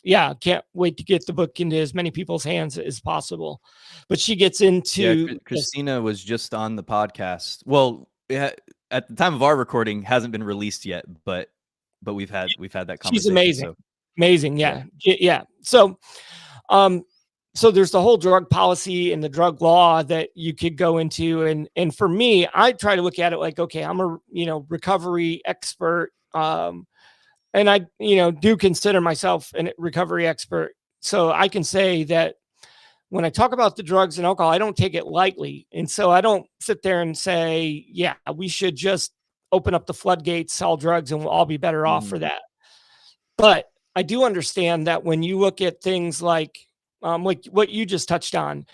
yeah, can't wait to get the book into as many people's hands as possible. But she gets Yeah, into this. Christina was just on the podcast. Well, at the time of our recording, hasn't been released yet, but we've had that She's conversation. amazing. So Amazing. yeah. Yeah. Yeah. Um, so there's the whole drug policy and the drug law that you could go into. And for me, I try to look at it like, okay, I'm a, recovery expert. And I, do consider myself a recovery expert. So I can say that when I talk about the drugs and alcohol, I don't take it lightly. And so I don't sit there and say, yeah, we should just open up the floodgates, sell drugs, and we'll all be better off Mhm. for that. But I do understand that when you look at things like what you just touched on,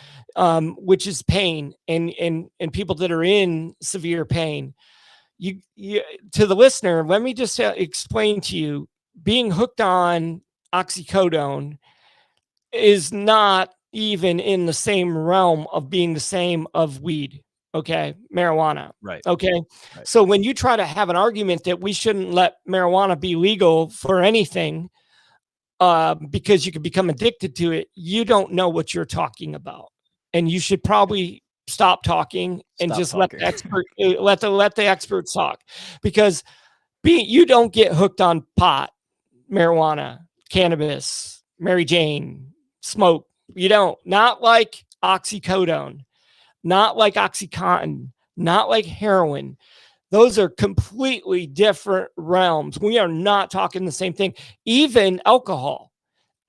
which is pain and people that are in severe pain, you to the listener, let me just explain to you, being hooked on oxycodone is not even in the same realm of being the same of weed, okay? Marijuana. Right, Okay. right. So when you try to have an argument that we shouldn't let marijuana be legal for anything, because you could become addicted to it, you don't know what you're talking about, and you should probably stop talking and Stop just let talking. the expert let the experts talk, because you don't get hooked on pot, marijuana, cannabis, Mary Jane, smoke. You don't. Not like oxycodone, not like oxycontin, not like heroin. Those are completely different realms. We are not talking the same thing. Even alcohol.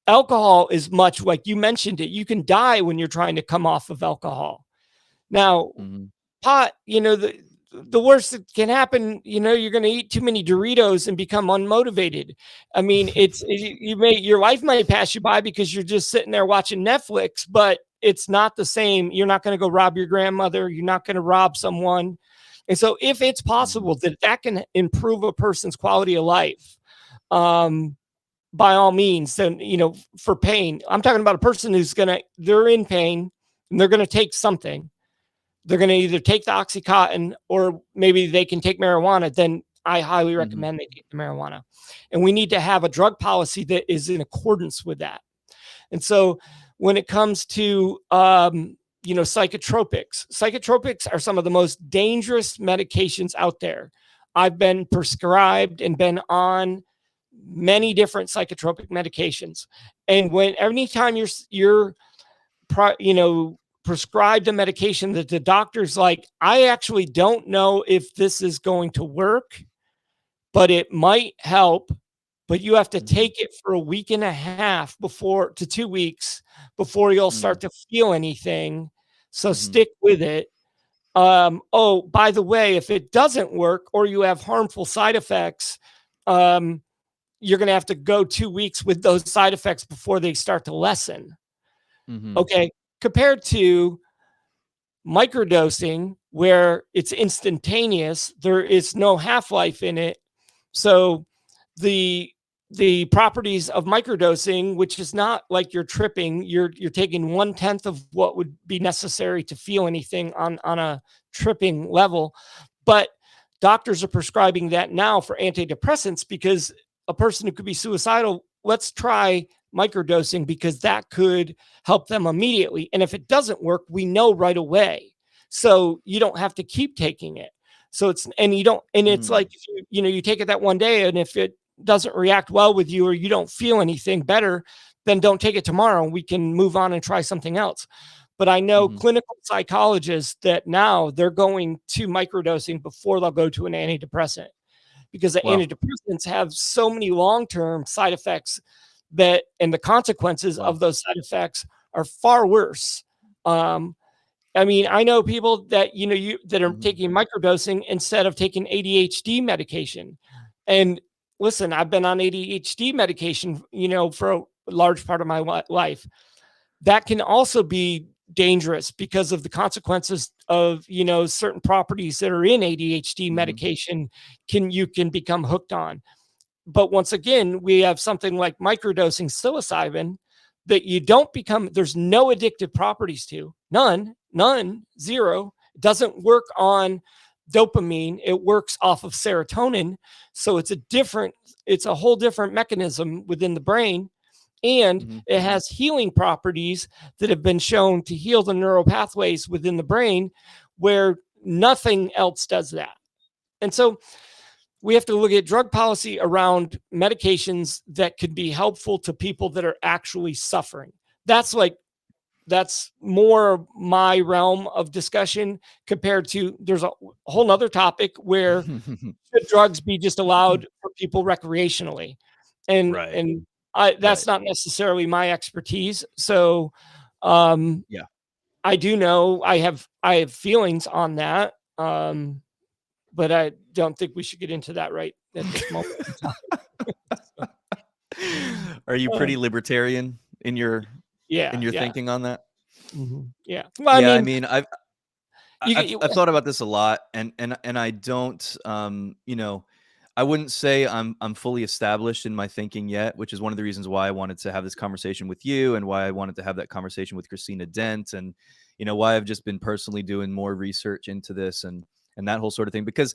Alcohol is much like you mentioned it. You can die when you're trying to come off of alcohol. Now, Mhm. pot, the worst that can happen, you're going to eat too many Doritos and become unmotivated. I mean, your life might pass you by because you're just sitting there watching Netflix, but it's not the same. You're not going to go rob your grandmother. You're not going to rob someone. And so if it's Mhm. possible that can improve a person's quality of life, um, by all means, then, for pain, I'm talking about a person they're in pain and they're going to take something. They're going to either take the oxycontin or maybe they can take marijuana. Then I highly Mhm. recommend they take the marijuana. And we need to have a drug policy that is in accordance with that. And so when it comes to, psychotropics are some of the most dangerous medications out there. I've been prescribed and been on many different psychotropic medications. And anytime you're prescribed a medication that the doctor's like, I actually don't know if this is going to work, but it might help. But you have to Mhm. take it for a week and a half before to 2 weeks before you'll Mm. start to feel anything. So Mhm. stick with it. Oh, by the way, if it doesn't work or you have harmful side effects, um, you're going to have to go 2 weeks with those side effects before they start to lessen. Mhm. Okay. Compared to microdosing, where it's instantaneous, there is no half life in it. So the the properties of microdosing, which is not like you're tripping, you're taking 1/10 of what would be necessary to feel anything on a tripping level. But doctors are prescribing that now for antidepressants because a person who could be suicidal, let's try microdosing because that could help them immediately. And if it doesn't work, we know right away. So you don't have to keep taking it. So it's, and you don't, and it's like, Mm. if you take it that one day, and if it doesn't react well with you or you don't feel anything better, then don't take it tomorrow. We can move on and try something else. But I know Mhm. clinical psychologists that now they're going to microdosing before they'll go to an antidepressant because the Wow. antidepressants have so many long-term side effects that, and the consequences of Wow. those side effects are far worse. Um, I mean, I know people that you that are Mhm. taking microdosing instead of taking ADHD medication. And listen, I've been on ADHD medication, for a large part of my life. That can also be dangerous because of the consequences of, certain properties that are in ADHD Mhm. medication you can become hooked on. But once again, we have something like microdosing psilocybin that you don't become, there's no addictive properties to, none, zero. It doesn't work on dopamine, it works off of serotonin. So it's a whole different mechanism within the brain. And Mhm. it has healing properties that have been shown to heal the neural pathways within the brain where nothing else does that. And so we have to look at drug policy around medications that could be helpful to people that are actually suffering. That's like, that's more my realm of discussion compared to, there's a whole nother topic where should drugs be just allowed for people recreationally? Right. And that's Right. not necessarily my expertise. So um Yeah. I do know I have feelings on that. But I don't think we should get into that right at this moment in time. So, Are you uh, pretty libertarian in yeah, your yeah. thinking on that? Yeah. Well, I Yeah, I mean, mean, you I've thought about this a lot, and I don't, I wouldn't say I'm fully established in my thinking yet, which is one of the reasons why I wanted to have this conversation with you, and why I wanted to have that conversation with Christina Dent, and why I've just been personally doing more research into this and that whole sort of thing. Because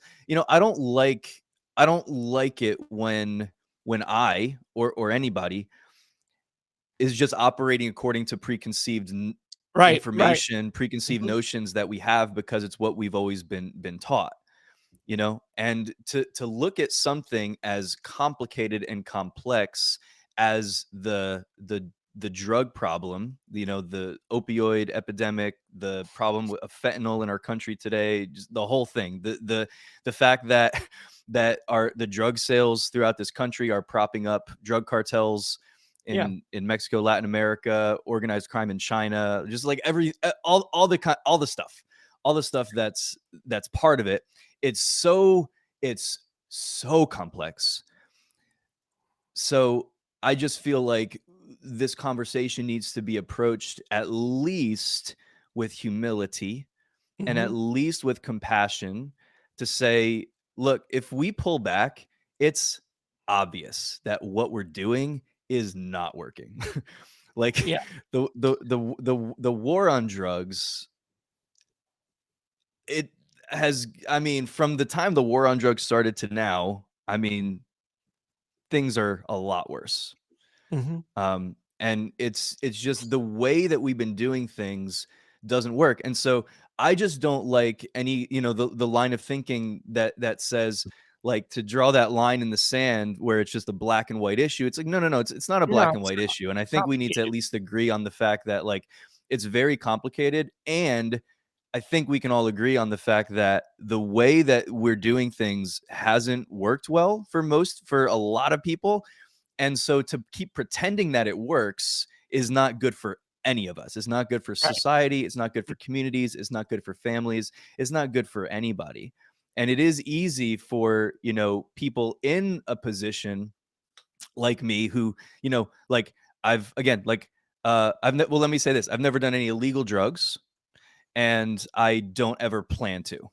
I don't like it when I or anybody is just operating according to preconceived right, right. information, preconceived Mhm. notions that we have because it's what we've always been taught, and to look at something as complicated and complex as the drug problem, the opioid epidemic, the problem of fentanyl in our country today, just the whole thing, the fact that the drug sales throughout this country are propping up drug cartels Yeah. in Mexico, Latin America, organized crime in China, just like all the stuff, that's part of it. It's so it's so complex. So I just feel like this conversation needs to be approached at least with humility and at Mhm. least with compassion, to say, look, if we pull back, it's obvious that what we're doing is not working. Like Yeah. the war on drugs, it has, I mean, from the time the war on drugs started to now, I mean, things are a lot worse. Mhm. And it's just the way that we've been doing things doesn't work. And so I just don't like any, the line of thinking that says, like, to draw that line in the sand where it's just a black and white issue. It's like, no, it's not a No, black and white issue. And I it's think we need to at complicated. least agree on the fact that, like, it's very complicated. And I think we can all agree on the fact that the way that we're doing things hasn't worked well for a lot of people. And so to keep pretending that it works is not good for any of us. It's not good for Right. society. It's not good for communities. It's not good for families. It's not good for anybody. And it is easy for, people in a position like me who, like I've again, like well, let me say this. I've never done any illegal drugs and I don't ever plan to,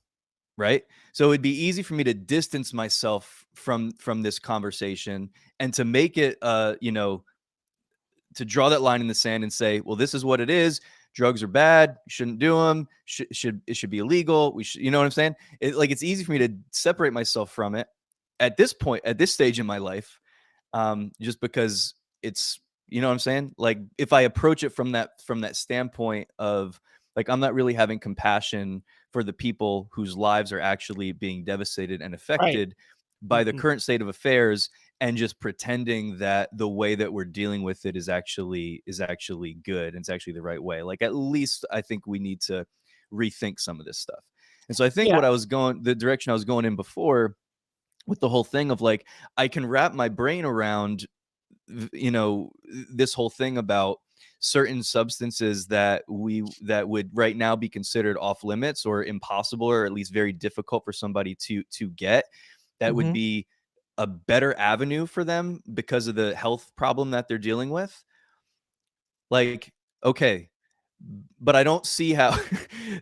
right? So it'd be easy for me to distance myself from this conversation and to make it to draw that line in the sand and say, well, this is what it is. Drugs are bad. You shouldn't do them. It should be illegal. We should, you know what I'm saying? It's easy for me to separate myself from it at this point, at this stage in my life, just because it's, you know what I'm saying? Like if I approach it from that standpoint of like, I'm not really having compassion for the people whose lives are actually being devastated and Right. affected by the Mhm. current state of affairs, and just pretending that the way that we're dealing with it is actually good and it's actually the right way. Like at least I think we need to rethink some of this stuff. And so I think Yeah. the direction I was going in before with the whole thing of like, I can wrap my brain around this whole thing about certain substances that would right now be considered off limits or impossible, or at least very difficult for somebody to get, that would Mhm. be a better avenue for them because of the health problem that they're dealing with. Like, okay, but I don't see how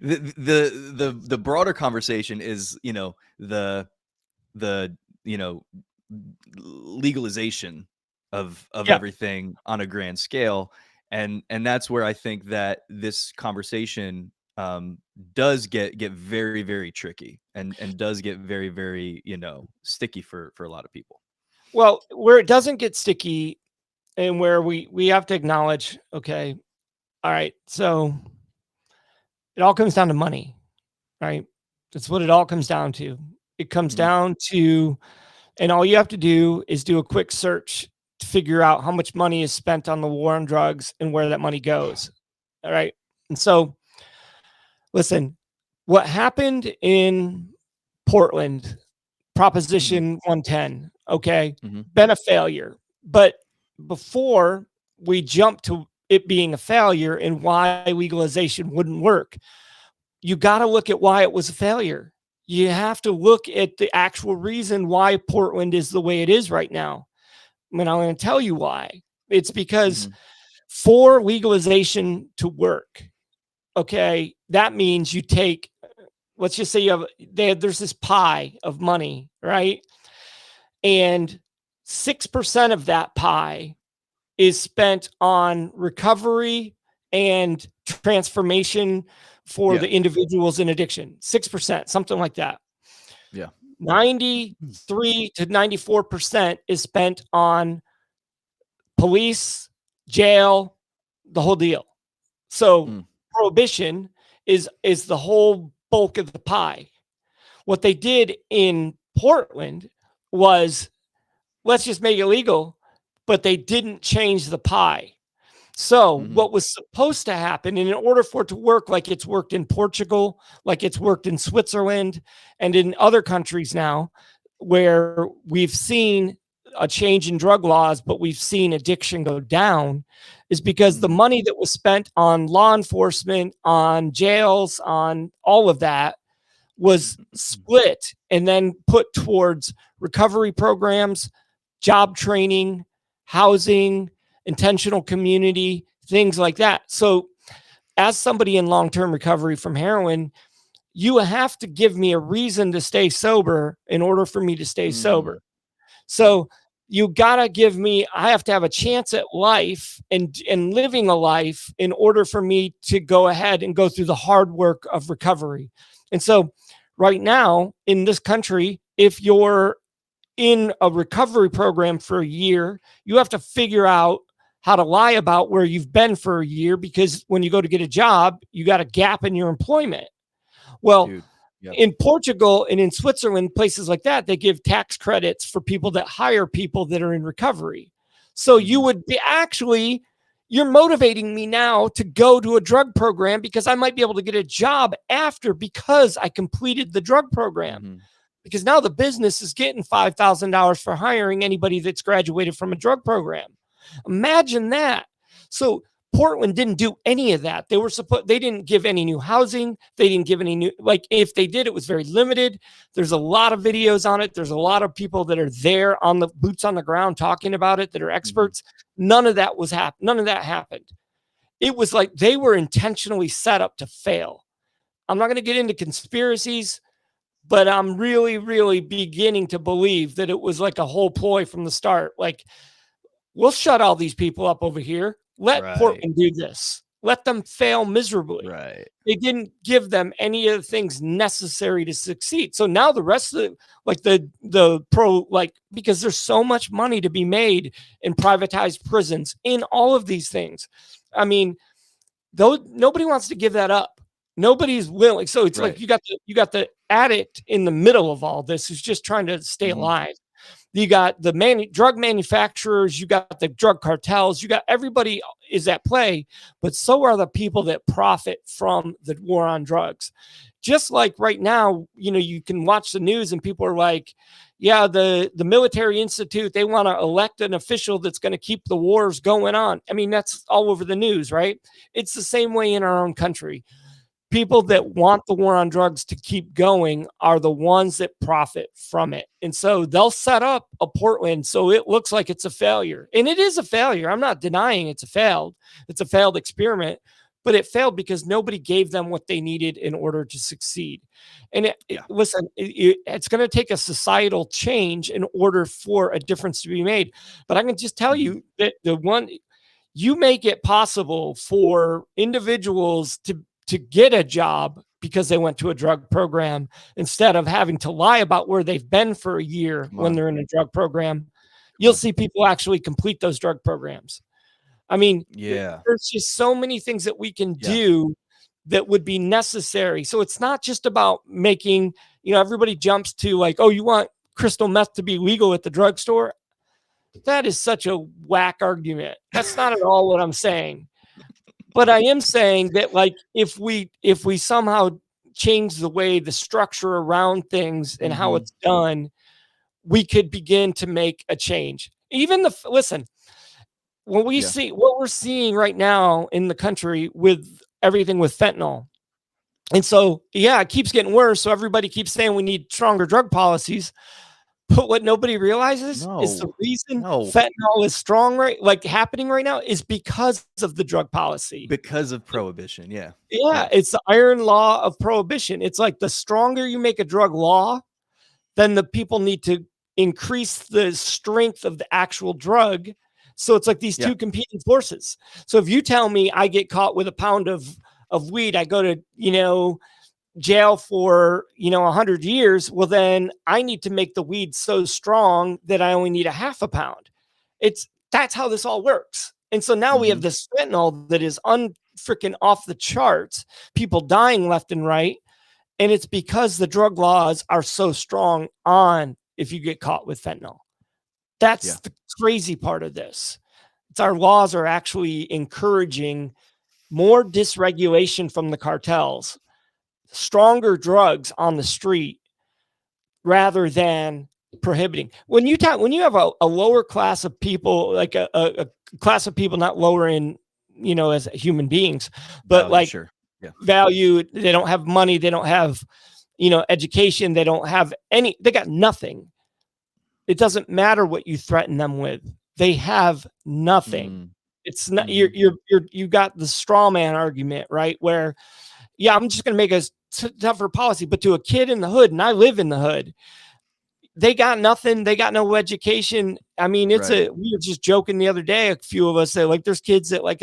the broader conversation is, the you know legalization of Yeah. everything on a grand scale. And that's where I think that this conversation does get very, very tricky, and does get very, very, sticky for a lot of people. Well, where it doesn't get sticky and where we have to acknowledge, okay, all right, so it all comes down to money, right? That's what it all comes down to. It comes Mhm, down to, and all you have to do is do a quick search to figure out how much money is spent on the war on drugs and where that money goes. All right. And so, listen, what happened in Portland, mhm, Proposition 110, okay, mhm, been a failure. But before we jump to it being a failure and why legalization wouldn't work, you got to look at why it was a failure. You have to look at the actual reason why Portland is the way it is right now. I mean, I'm going to tell you why. It's because mhm. for legalization to work, okay, that means you take, let's just say there's this pie of money, right? And 6% of that pie is spent on recovery and transformation for Yeah, the individuals in addiction. 6%, something like that. yeah. 93 to 94% is spent on police, jail, the whole deal. So Mm, prohibition is the whole bulk of the pie. What they did in Portland was, let's just make it legal, but they didn't change the pie. So, mhm, what was supposed to happen, and in order for it to work like it's worked in Portugal, like it's worked in Switzerland, and in other countries now, where we've seen a change in drug laws, but we've seen addiction go down, is because the mhm, money that was spent on law enforcement, on jails, on all of that was mhm, split and then put towards recovery programs, job training, housing, intentional community, things like that. So, as somebody in long term recovery from heroin, you have to give me a reason to stay sober in order for me to stay sober. mhm. Yeah. So, you got to give me, I have to have a chance at life and living a life in order for me to go ahead and go through the hard work of recovery. And so, right now in this country, if you're in a recovery program for a year, you have to figure out how to lie about where you've been for a year, because when you go to get a job, you got a gap in your employment. Well, Dude. Yep. in Portugal and in Switzerland, places like that, they give tax credits for people that hire people that are in recovery. So you Mhm, would be actually, you're motivating me now to go to a drug program because I might be able to get a job after because I completed the drug program. Mhm. Because now the business is getting $5,000 for hiring anybody that's graduated from a drug program. Imagine that. So Portland didn't do any of that. They didn't give any new housing. They didn't give any new, like if they did, it was very limited. There's a lot of videos on it. There's a lot of people that are there on the boots on the ground talking about it that are Mhm. experts. None of that None of that happened. It was like they were intentionally set up to fail. I'm not going to get into conspiracies, but I'm really, really beginning to believe that it was like a whole ploy from the start. Like, we'll shut all these people up over here. Let Right. Portland do this. Let them fail miserably. Right. They didn't give them any of the things necessary to succeed. So now the rest of the pro, like, because there's so much money to be made in privatized prisons, in all of these things. I mean, though nobody wants to give that up. Nobody's willing. So it's like Right. you got the addict in the middle of all this who's just trying to stay Mhm. alive. You got the drug manufacturers, you got the drug cartels, you got everybody is at play, but so are the people that profit from the war on drugs. Just like right now, you can watch the news and people are like, yeah, the military institute, they want to elect an official that's going to keep the wars going on. I mean, that's all over the news, right? It's the same way in our own country. People that want the war on drugs to keep going are the ones that profit from it. And so they'll set up a Portland so it looks like it's a failure. And it is a failure. I'm not denying it's a failed experiment, but it failed because nobody gave them what they needed in order to succeed. And Yeah. listen, it's going to take a societal change in order for a difference to be made. But I can just tell Mhm. you that you make it possible for individuals to get a job because they went to a drug program instead of having to lie about where they've been for a year Come when on. they're in a drug program. Come You'll on. see people actually complete those drug programs. I mean, Yeah. there's just so many things that we can Yeah. do that would be necessary. So it's not just about making, everybody jumps to like, oh, you want crystal meth to be legal at the drugstore? That is such a whack argument. That's not at all what I'm saying. But I am saying that, like, if we somehow change the way the structure around things and how Mhm. it's done, we could begin to make a change. Even listen, when we Yeah. see what we're seeing right now in the country with everything with fentanyl. And so, yeah, it keeps getting worse. So everybody keeps saying we need stronger drug policies. But what nobody realizes is the No. reason No. fentanyl is strong, right? Like happening right now is because of the drug policy. Because of prohibition. Yeah. Yeah, Yeah. it's the iron law of prohibition. It's like the stronger you make a drug law, then the people need to increase the strength of the actual drug. So it's like these Yeah. two competing forces. So if you tell me I get caught with a pound of weed, I go to, jail for 100 years, well then I need to make the weed so strong that I only need a half a pound. That's how this all works. And so now we have Mhm. this fentanyl that is unfreaking off the charts, people dying left and right, and it's because the drug laws are so strong on if you get caught with fentanyl. Yeah. That's the crazy part of this. It's our laws are actually encouraging more dysregulation from the cartels, stronger drugs on the street rather than prohibiting. When you have a lower class of people, like a class of people not lower in, as human beings, but Value, like sure. Yeah. value, they don't have money, they don't have, education, they don't have they got nothing. It doesn't matter what you threaten them with. They have nothing. Mm. It's not Mhm. you got the straw man argument, right? Where yeah, I'm just going to make a tougher policy. But to a kid in the hood, and I live in the hood, they got nothing. They got no education. I mean, Right. we were just joking the other day, a few of us, that like there's kids that like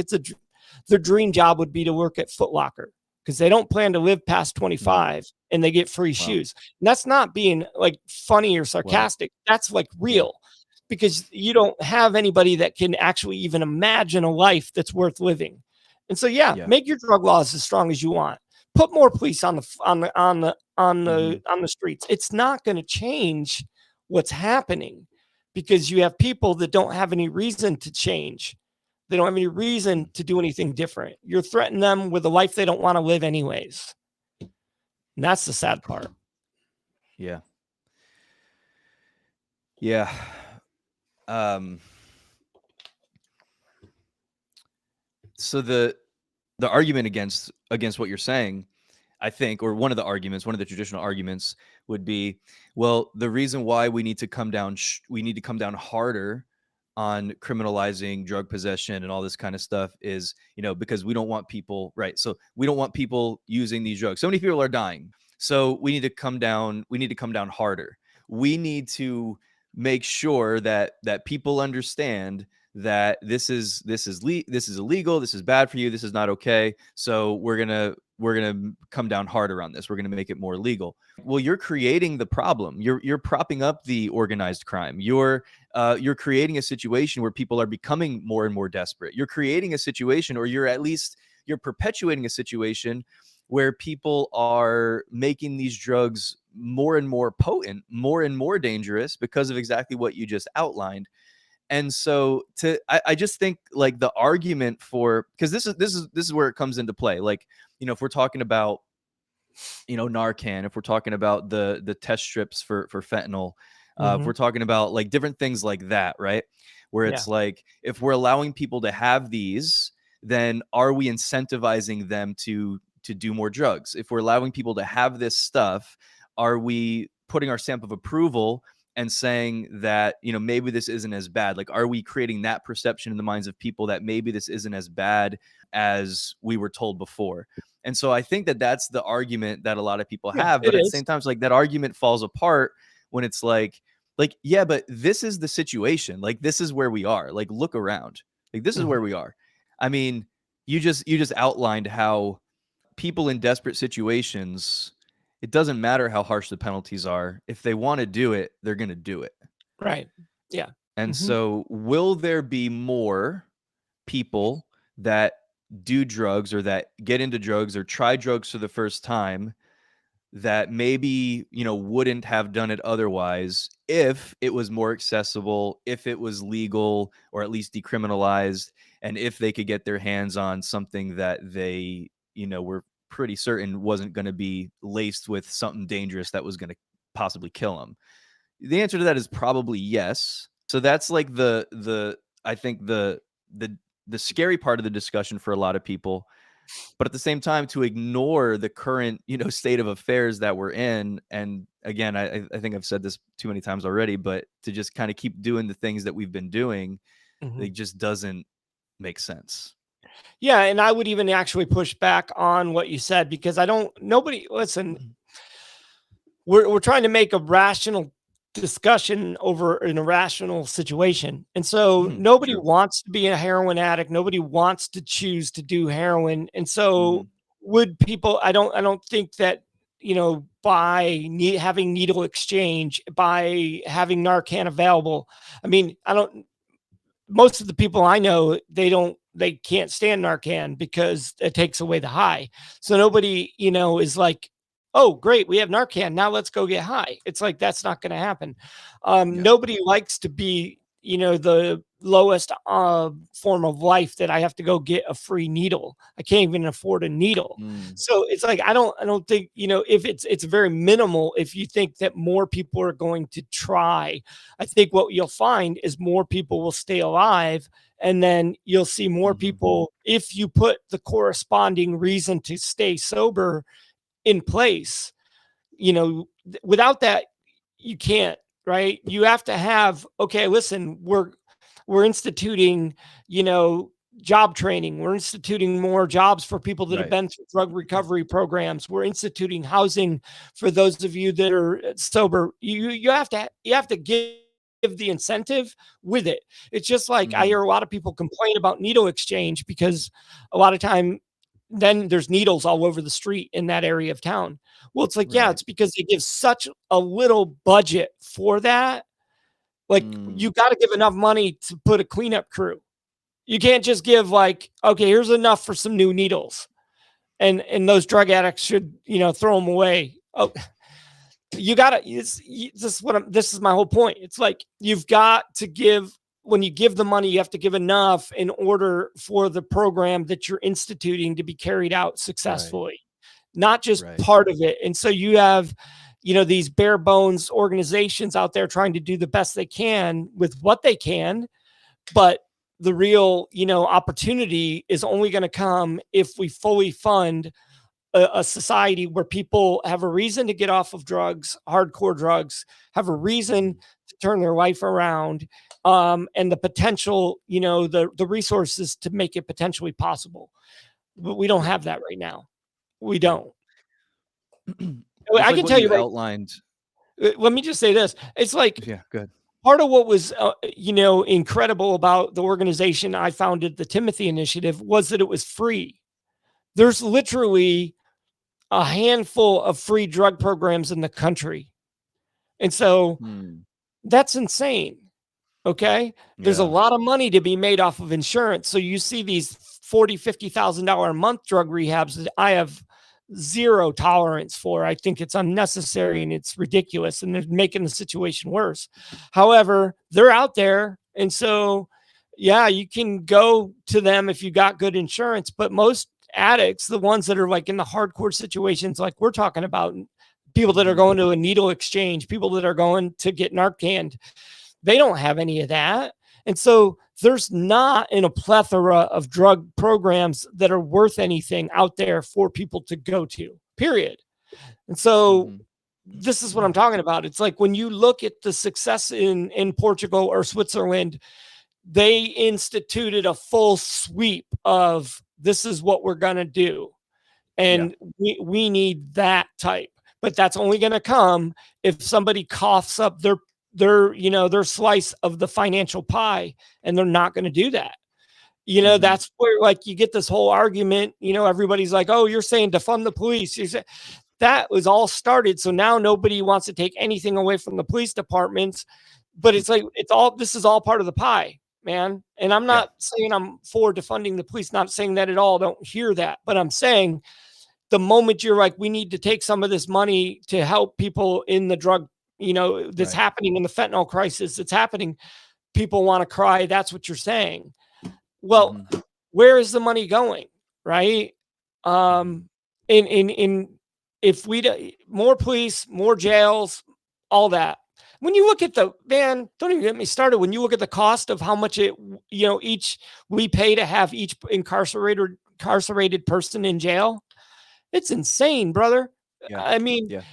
their dream job would be to work at Foot Locker because they don't plan to live past Mm. 25 and they get free Wow. shoes. And that's not being like funny or Wow. sarcastic. That's like Yeah. real because you don't have anybody that can actually even imagine a life that's worth living. And so, yeah, Yeah. make your drug laws as strong as you want. Put more police Mhm. on the streets. It's not going to change what's happening because you have people that don't have any reason to change. They don't have any reason to do anything different. You're threatening them with a life they don't want to live anyways. And that's the sad part. Yeah. Yeah. Um, so the argument against what you're saying, I think, or one of the traditional arguments would be, well, the reason why we need to come down harder on criminalizing drug possession and all this kind of stuff is, because we don't want people, right? So we don't want people using these drugs. So many people are dying. So we need to come down harder. We need to make sure that people understand that this is illegal, this is bad for you, this is not okay. So we're gonna come down harder on this. We're gonna make it more legal. Well, you're creating the problem. You're propping up the organized crime. You're creating a situation where people are becoming more and more desperate. You're creating a situation, or you're perpetuating a situation where people are making these drugs more and more potent, more and more dangerous because of exactly what you just outlined. And so I just think, like, the argument for, because this is where it comes into play. Like, if we're talking about, Narcan, if we're talking about the test strips for fentanyl, if Mm-hmm. we're talking about, like, different things like that, right? Where Yeah. it's like, if we're allowing people to have these, then are we incentivizing them to do more drugs? If we're allowing people to have this stuff, are we putting our stamp of approval and saying that, maybe this isn't as bad? Like, are we creating that perception in the minds of people that maybe this isn't as bad as we were told before? And so I think that that's the argument that a lot of people Yeah, have. it But at the is. same time, it's like, that argument falls apart when it's like, yeah, but this is the situation. Like, this is where we are. Like, look around. Like, this is Mhm. where we are. I mean, you just outlined how people in desperate situations, it doesn't matter how harsh the penalties are. If they want to do it, they're going to do it. Right. Yeah. And Mhm. so, will there be more people that do drugs, or that get into drugs, or try drugs for the first time, that maybe, wouldn't have done it otherwise, if it was more accessible, if it was legal, or at least decriminalized, and if they could get their hands on something that they, were pretty certain wasn't going to be laced with something dangerous that was going to possibly kill them? The answer to that is probably yes. So that's like the I think the scary part of the discussion for a lot of people. But at the same time, to ignore the current, state of affairs that we're in, and again, I think I've said this too many times already, but to just kind of keep doing the things that we've been doing, Mhm. it just doesn't make sense. Yeah, and I would even actually push back on what you said, because I don't nobody listen, Mhm. we're trying to make a rational discussion over an irrational situation. And so Mhm. nobody True. wants to be a heroin addict. Nobody wants to choose to do heroin. And so Mhm. would people, I don't think that, by having needle exchange, by having Narcan available. I mean, I don't most of the people I know, they can't stand Narcan because it takes away the high. So nobody, is like, oh, great, we have Narcan. Now let's go get high. It's like, that's not going to happen. Yeah. Nobody likes to be, the lowest form of life that I have to go get a free needle. I can't even afford a needle. Mm. So it's like, I don't think, if it's very minimal, if you think that more people are going to try. I think what you'll find is more people will stay alive, and then you'll see more Mhm. people, if you put the corresponding reason to stay sober in place. Without that, you can't, right? You have to have, okay, listen, we're instituting, you know, job training. We're instituting more jobs for people that have Right. been through drug recovery programs. We're instituting housing for those of you that are sober. You have to give the incentive with it. It's just like I Mhm. hear a lot of people complain about needle exchange, because a lot of time then there's needles all over the street in that area of town. Well, it's like, yeah, Right. it's because they give such a little budget for that. Like, Mm. you got to give enough money to put a cleanup crew. You can't just give, like, okay, here's enough for some new needles, and those drug addicts should, throw them away. Oh, you gotta. This is my whole point. It's like, you've got to give when you give the money, you have to give enough in order for the program that you're instituting to be carried out Right. successfully, not just Right. part of it. And so you have, these bare bones organizations out there trying to do the best they can with what they can, but the real, opportunity is only going to come if we fully fund a society where people have a reason to get off of drugs, hardcore drugs, have a reason Mhm. to turn their life around, and the potential, the resources to make it potentially possible. But we don't Yeah. have that right now. We Yeah. don't. It's I like can what tell you you right. outlined. Let me just say this. It's like Yeah, good. part of what was, incredible about the organization I founded, the Timothy Initiative, was that it was free. There's literally a handful of free drug programs in the country. And so Hmm. that's insane. Okay. There's a Yeah. lot of money to be made off of insurance. So you see these $40,000, $50,000 a month drug rehabs that I have zero tolerance for. I think it's unnecessary and it's ridiculous and they're making the situation worse. However, they're out there. And so, yeah, you can go to them if you got good insurance, but most addicts, the ones that are like in the hardcore situations, like we're talking about, people that are Mhm. going to a needle exchange, people that are going to get Narcan, they don't have any of that. And so there's not in a plethora of drug programs that are worth anything out there for people to go to, period. And so Mhm. this is what I'm talking about. It's like when you look at the success in Portugal or Switzerland, they instituted a full sweep of this is what we're going to do. Yeah. And we need that type, but that's only going to come if somebody coughs up their slice of the financial pie, and they're not going to do that. Mhm. That's where like you get this whole argument. Everybody's like, oh, you're saying defund the police. That was all started, so now nobody wants to take anything away from the police departments, but it's like this is all part of the pie, man. And I'm Yeah. not saying I'm for defunding the police, not saying that at all, don't hear that, but I'm saying the moment you're like, we need to take some of this money to help people in the drug, that's Right. happening in the fentanyl crisis that's happening, people want to cry. That's what you're saying. Well, Mhm. where is the money going? Right. Mhm. Um, in if we do, more police, more jails, all that. When you look at don't even get me started. When you look at the cost of how much each we pay to have each incarcerated person in jail, it's insane, brother. Yeah. I mean, Yeah.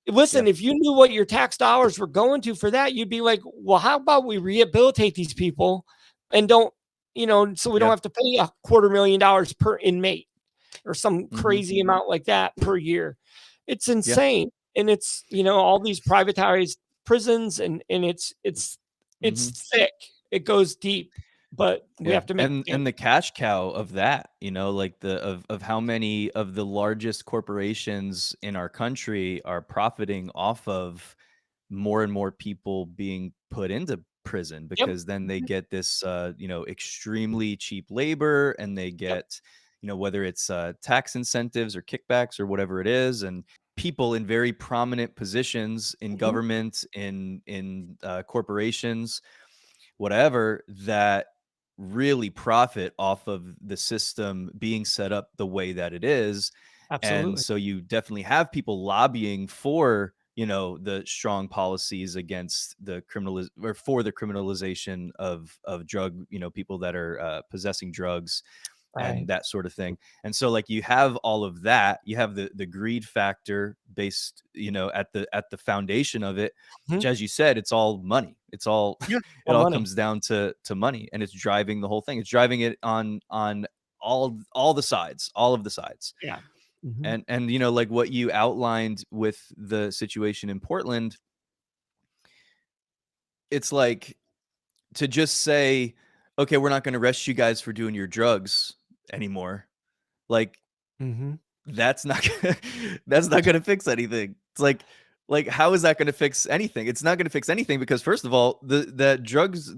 Yeah. listen, if you knew what your tax dollars were going to for that, you'd be like, well, how about we rehabilitate these people and don't, so we don't Yeah. have to pay $250,000 per inmate or some Mhm. crazy amount like that per year. It's Yeah. insane. And it's, all these privatized prisons and Mhm. it's thick. It goes deep, but we Yeah. have to make And it. the cash cow of that, like the of how many of the largest corporations in our country are profiting off of more and more people being put into prison, Yep. because then they Mhm. get this extremely cheap labor, and they Yep. get, whether it's tax incentives or kickbacks or whatever it is, and people in very prominent positions in Mhm. government, in corporations, whatever, that really profit off of the system being set up the way that it is. And Absolutely. so you definitely have people lobbying for, the strong policies against the criminal, or for the criminalization of drug, people that are possessing drugs Right. and that sort of thing. And so like you have all of that, you have the greed factor based, at the foundation of it, which, Mhm. as you said, it's all money. It's all Yeah. it All all money. comes down to money, and it's driving the whole thing. It's driving it on all the sides, all of the sides. Yeah. Mhm. And like what you outlined with the situation in Portland, it's like to just say, okay, we're not going to arrest you guys for doing your drugs anymore. Like, Mhm. that's not gonna that's not gonna fix anything. It's like, how is that gonna fix anything? It's not gonna fix anything because, first of all, the drugs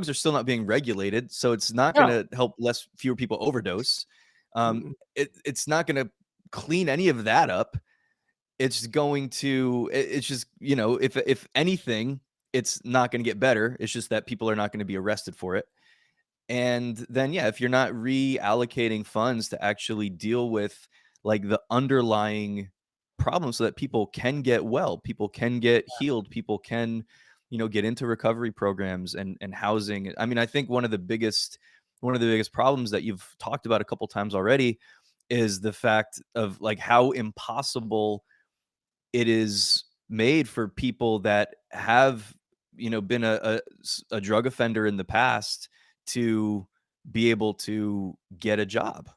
are still not being regulated, so it's not No. gonna help fewer people overdose. Mm-mm. It's not gonna clean any of that up. It's going to it's just, if anything, it's not going to get better. It's just that people are not going to be arrested for it. And then, yeah, if you're not reallocating funds to actually deal with like the underlying problems so that people can get well, people can get healed, people can, get into recovery programs and housing. I mean, I think one of the biggest problems that you've talked about a couple times already is the fact of like how impossible it is made for people that have, been a drug offender in the past to be able to get a job,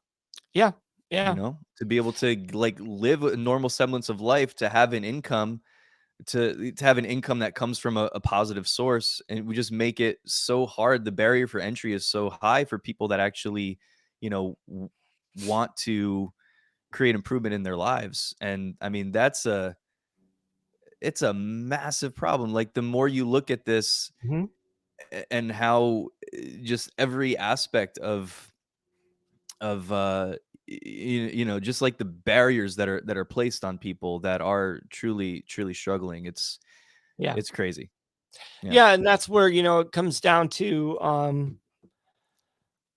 Yeah. Yeah. to be able to like live a normal semblance of life, to have an income, to have an income that comes from a positive source. And we just make it so hard. The barrier for entry is so high for people that actually, want to create improvement in their lives. And I mean, it's a massive problem. Like the more you look at this Mhm. and how just every aspect of just like the barriers that are placed on people that are truly struggling. Yeah. It's crazy. Yeah. Yeah, and that's where, it comes down to,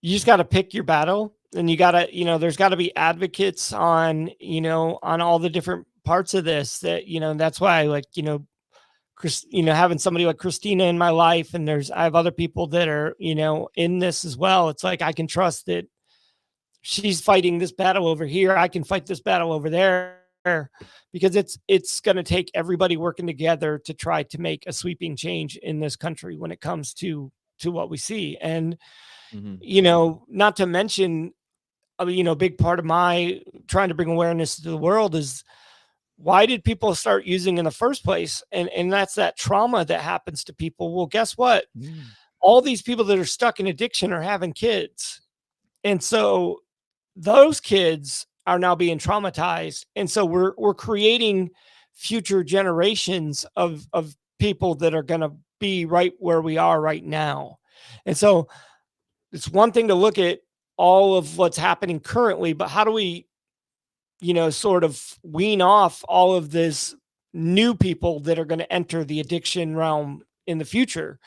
you just gotta pick your battle, and you gotta, there's gotta be advocates on, on all the different parts of this that, that's why I like, having somebody like Christina in my life, and I have other people that are, in this as well. It's like I can trust that she's fighting this battle over here. I can fight this battle over there, because it's going to take everybody working together to try to make a sweeping change in this country when it comes to what we see. And Hmm. not to mention, big part of my trying to bring awareness to the world is, why did people start using in the first place? And that's that trauma that happens to people. Well, guess what? Mm. All these people that are stuck in addiction are having kids. And so those kids are now being traumatized. And so we're creating future generations of people that are going to be right where we are right now. And so it's one thing to look at all of what's happening currently, but how do we, sort of wean off all of this new people that are going to enter the addiction realm in the future?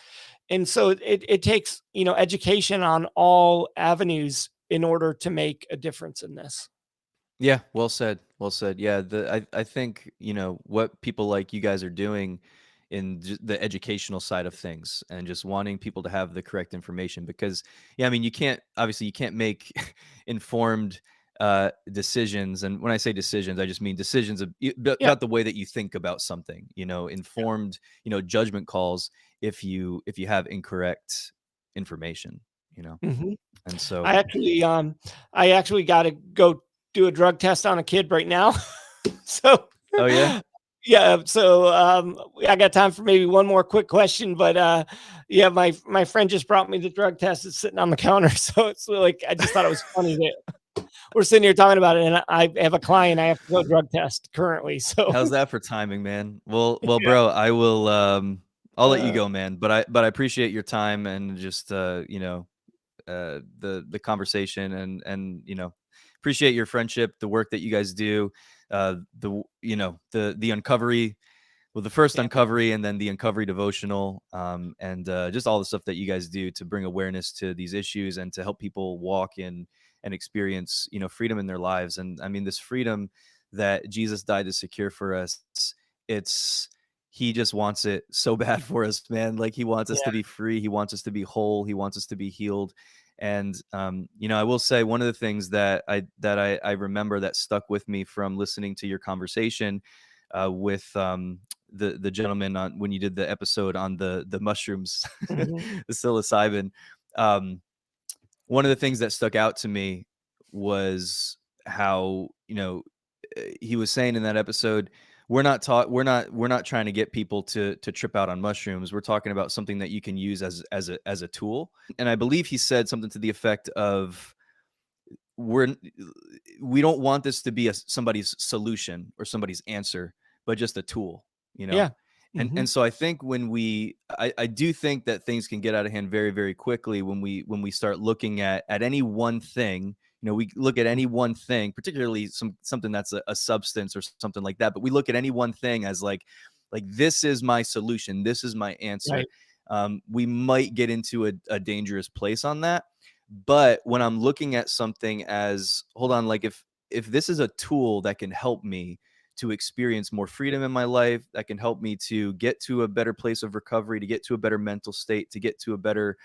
And so it takes, education on all avenues in order to make a difference in this. Yeah, well said. Well said. Yeah, I think, what people like you guys are doing in the educational side of things and just wanting people to have the correct information. Because yeah, I mean, you can't make informed decisions. And when I say decisions, I just mean decisions Yeah. about the way that you think about something, informed, judgment calls if you have incorrect information, you know. Mhm. And so, I actually, I actually got to go do a drug test on a kid right now. So, oh yeah. yeah. So, I got time for maybe one more quick question, but yeah, my friend just brought me the drug test. It's sitting on the counter, so it's like I just thought it was funny that we're sitting here talking about it, and I have a client I have to go drug test currently. So, How's that for timing, man? Well, yeah. bro, I'll let you Uh, go, man. But I appreciate your time and just the conversation and appreciate your friendship, the work that you guys do, the Uncovery, well, the first yeah. Uncovery and then the Uncovery devotional, and just all the stuff that you guys do to bring awareness to these issues and to help people walk in and experience, freedom in their lives. And I mean, this freedom that Jesus died to secure for us, it's he just wants it so bad for us, man. Like he wants us to Yeah. be free. He wants us to be whole. He wants us to be healed. And I will say one of the things that I remember that stuck with me from listening to your conversation with the gentleman on when you did the episode on the mushrooms, Mhm. the psilocybin. Um, One of the things that stuck out to me was how he was saying in that episode, we're not trying to get people to trip out on mushrooms. We're talking about something that you can use as a tool. And I believe he said something to the effect of, we're we don't want this to be somebody's solution or somebody's answer, but just a tool, you know. Yeah. And Mhm. so I think I do think that things can get out of hand very, very quickly when we start looking at any one thing. We look at any one thing, particularly something that's a substance or something like that, but we look at any one thing as like, like, this is my solution, this is my answer. Right. We might get into a dangerous place on that. But when I'm looking at something as, hold on, like, if this is a tool that can help me to experience more freedom in my life, that can help me to get to a better place of recovery, to get to a better mental state, to get to a better,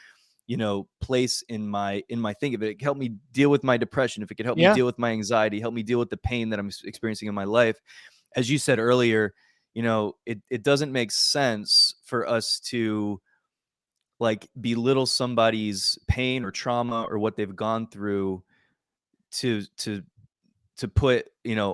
place in my thing. If it could help me deal with my depression, if it could help me Yeah. deal with my anxiety, help me deal with the pain that I'm experiencing in my life, as you said earlier, it doesn't make sense for us to, like, belittle somebody's pain or trauma or what they've gone through, to put,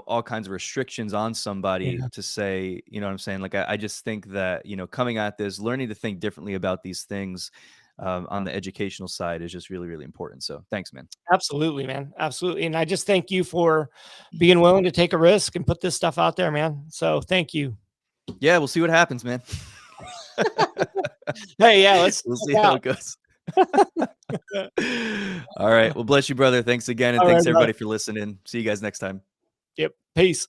all kinds of restrictions on somebody, Yeah. to say, you know what I'm saying? Like, I just think that, coming at this, learning to think differently about these things, on the educational side, is just really, really important. So thanks, man. Absolutely, man. Absolutely. And I just thank you for being willing to take a risk and put this stuff out there, man. So thank you. Yeah, we'll see what happens, man. Hey, yeah, let's We'll see check how out. it goes. All right. Well, bless you, brother. Thanks again. And All right, thanks brother. everybody for listening. See you guys next time. Yep. Peace.